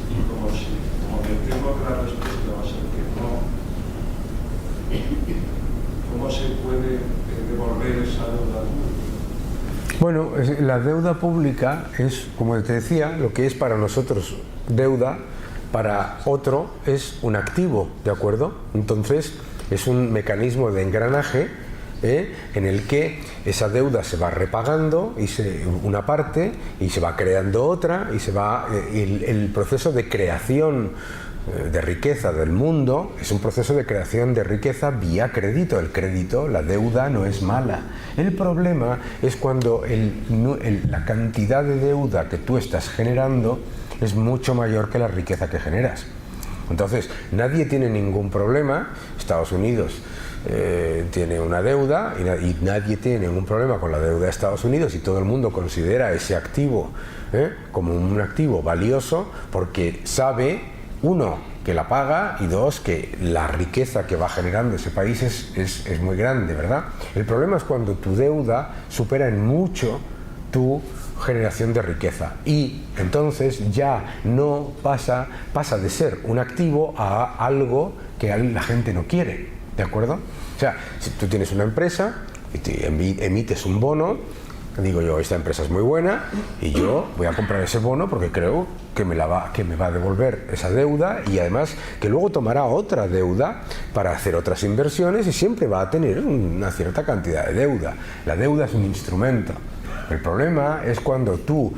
Y como me temo que la respuesta va a ser que no, ¿cómo se puede devolver esa deuda pública? Bueno, la deuda pública es, como te decía, lo que es para nosotros deuda, para otro es un activo, ¿de acuerdo? Entonces, es un mecanismo de engranaje en el que esa deuda se va repagando una parte y se va creando otra y se va el proceso de creación de riqueza del mundo es un proceso de creación de riqueza vía crédito. El crédito, la deuda no es mala. El problema es cuando la cantidad de deuda que tú estás generando es mucho mayor que la riqueza que generas. Entonces, nadie tiene ningún problema. Estados Unidos tiene una deuda y nadie tiene ningún problema con la deuda de Estados Unidos, y todo el mundo considera ese activo como un activo valioso porque sabe, uno, que la paga, y dos, que la riqueza que va generando ese país es muy grande, ¿verdad? El problema es cuando tu deuda supera en mucho tu generación de riqueza, y entonces ya no pasa de ser un activo a algo que la gente no quiere, ¿de acuerdo? O sea, si tú tienes una empresa y te emites un bono, digo yo, esta empresa es muy buena y yo voy a comprar ese bono porque creo que me va a devolver esa deuda, y además que luego tomará otra deuda para hacer otras inversiones y siempre va a tener una cierta cantidad de deuda. La deuda es un instrumento. El problema es cuando tú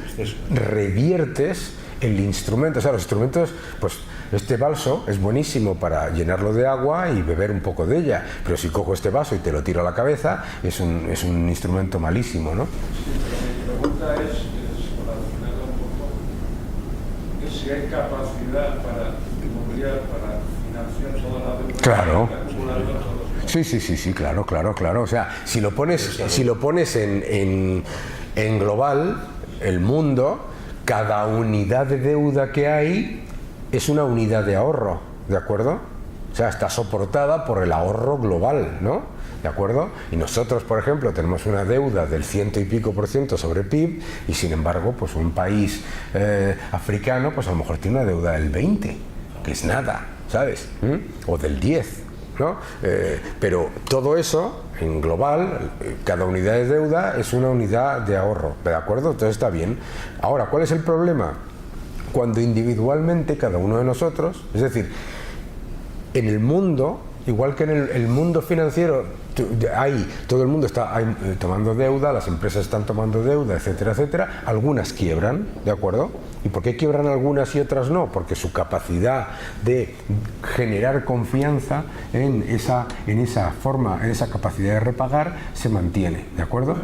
reviertes el instrumento. O sea, los instrumentos, pues este vaso es buenísimo para llenarlo de agua y beber un poco de ella, pero si cojo este vaso y te lo tiro a la cabeza, es un instrumento malísimo, ¿no? Sí, pero mi pregunta es para afinarla un poco, es si hay capacidad para financiar toda la deuda. Claro. Sí, Claro. O sea, si lo pones en global, el mundo, cada unidad de deuda que hay es una unidad de ahorro, ¿de acuerdo? O sea, está soportada por el ahorro global, ¿no? ¿De acuerdo? Y nosotros, por ejemplo, tenemos una deuda del 100 y pico % sobre PIB, y sin embargo, pues un país africano, pues a lo mejor tiene una deuda del 20, que es nada, ¿sabes? O del 10. ¿no? Pero todo eso, en global, cada unidad de deuda es una unidad de ahorro, ¿de acuerdo? Entonces está bien. Ahora, ¿cuál es el problema? Cuando individualmente cada uno de nosotros, es decir, en el mundo, igual que en el mundo financiero, todo el mundo está tomando deuda, las empresas están tomando deuda, etcétera, etcétera, algunas quiebran, ¿de acuerdo? ¿Y por qué quiebran algunas y otras no? Porque su capacidad de generar confianza en esa forma, en esa capacidad de repagar, se mantiene, ¿de acuerdo?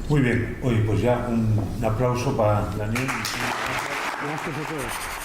Muy bien, oye, pues ya un aplauso para Daniel. Gracias a todos.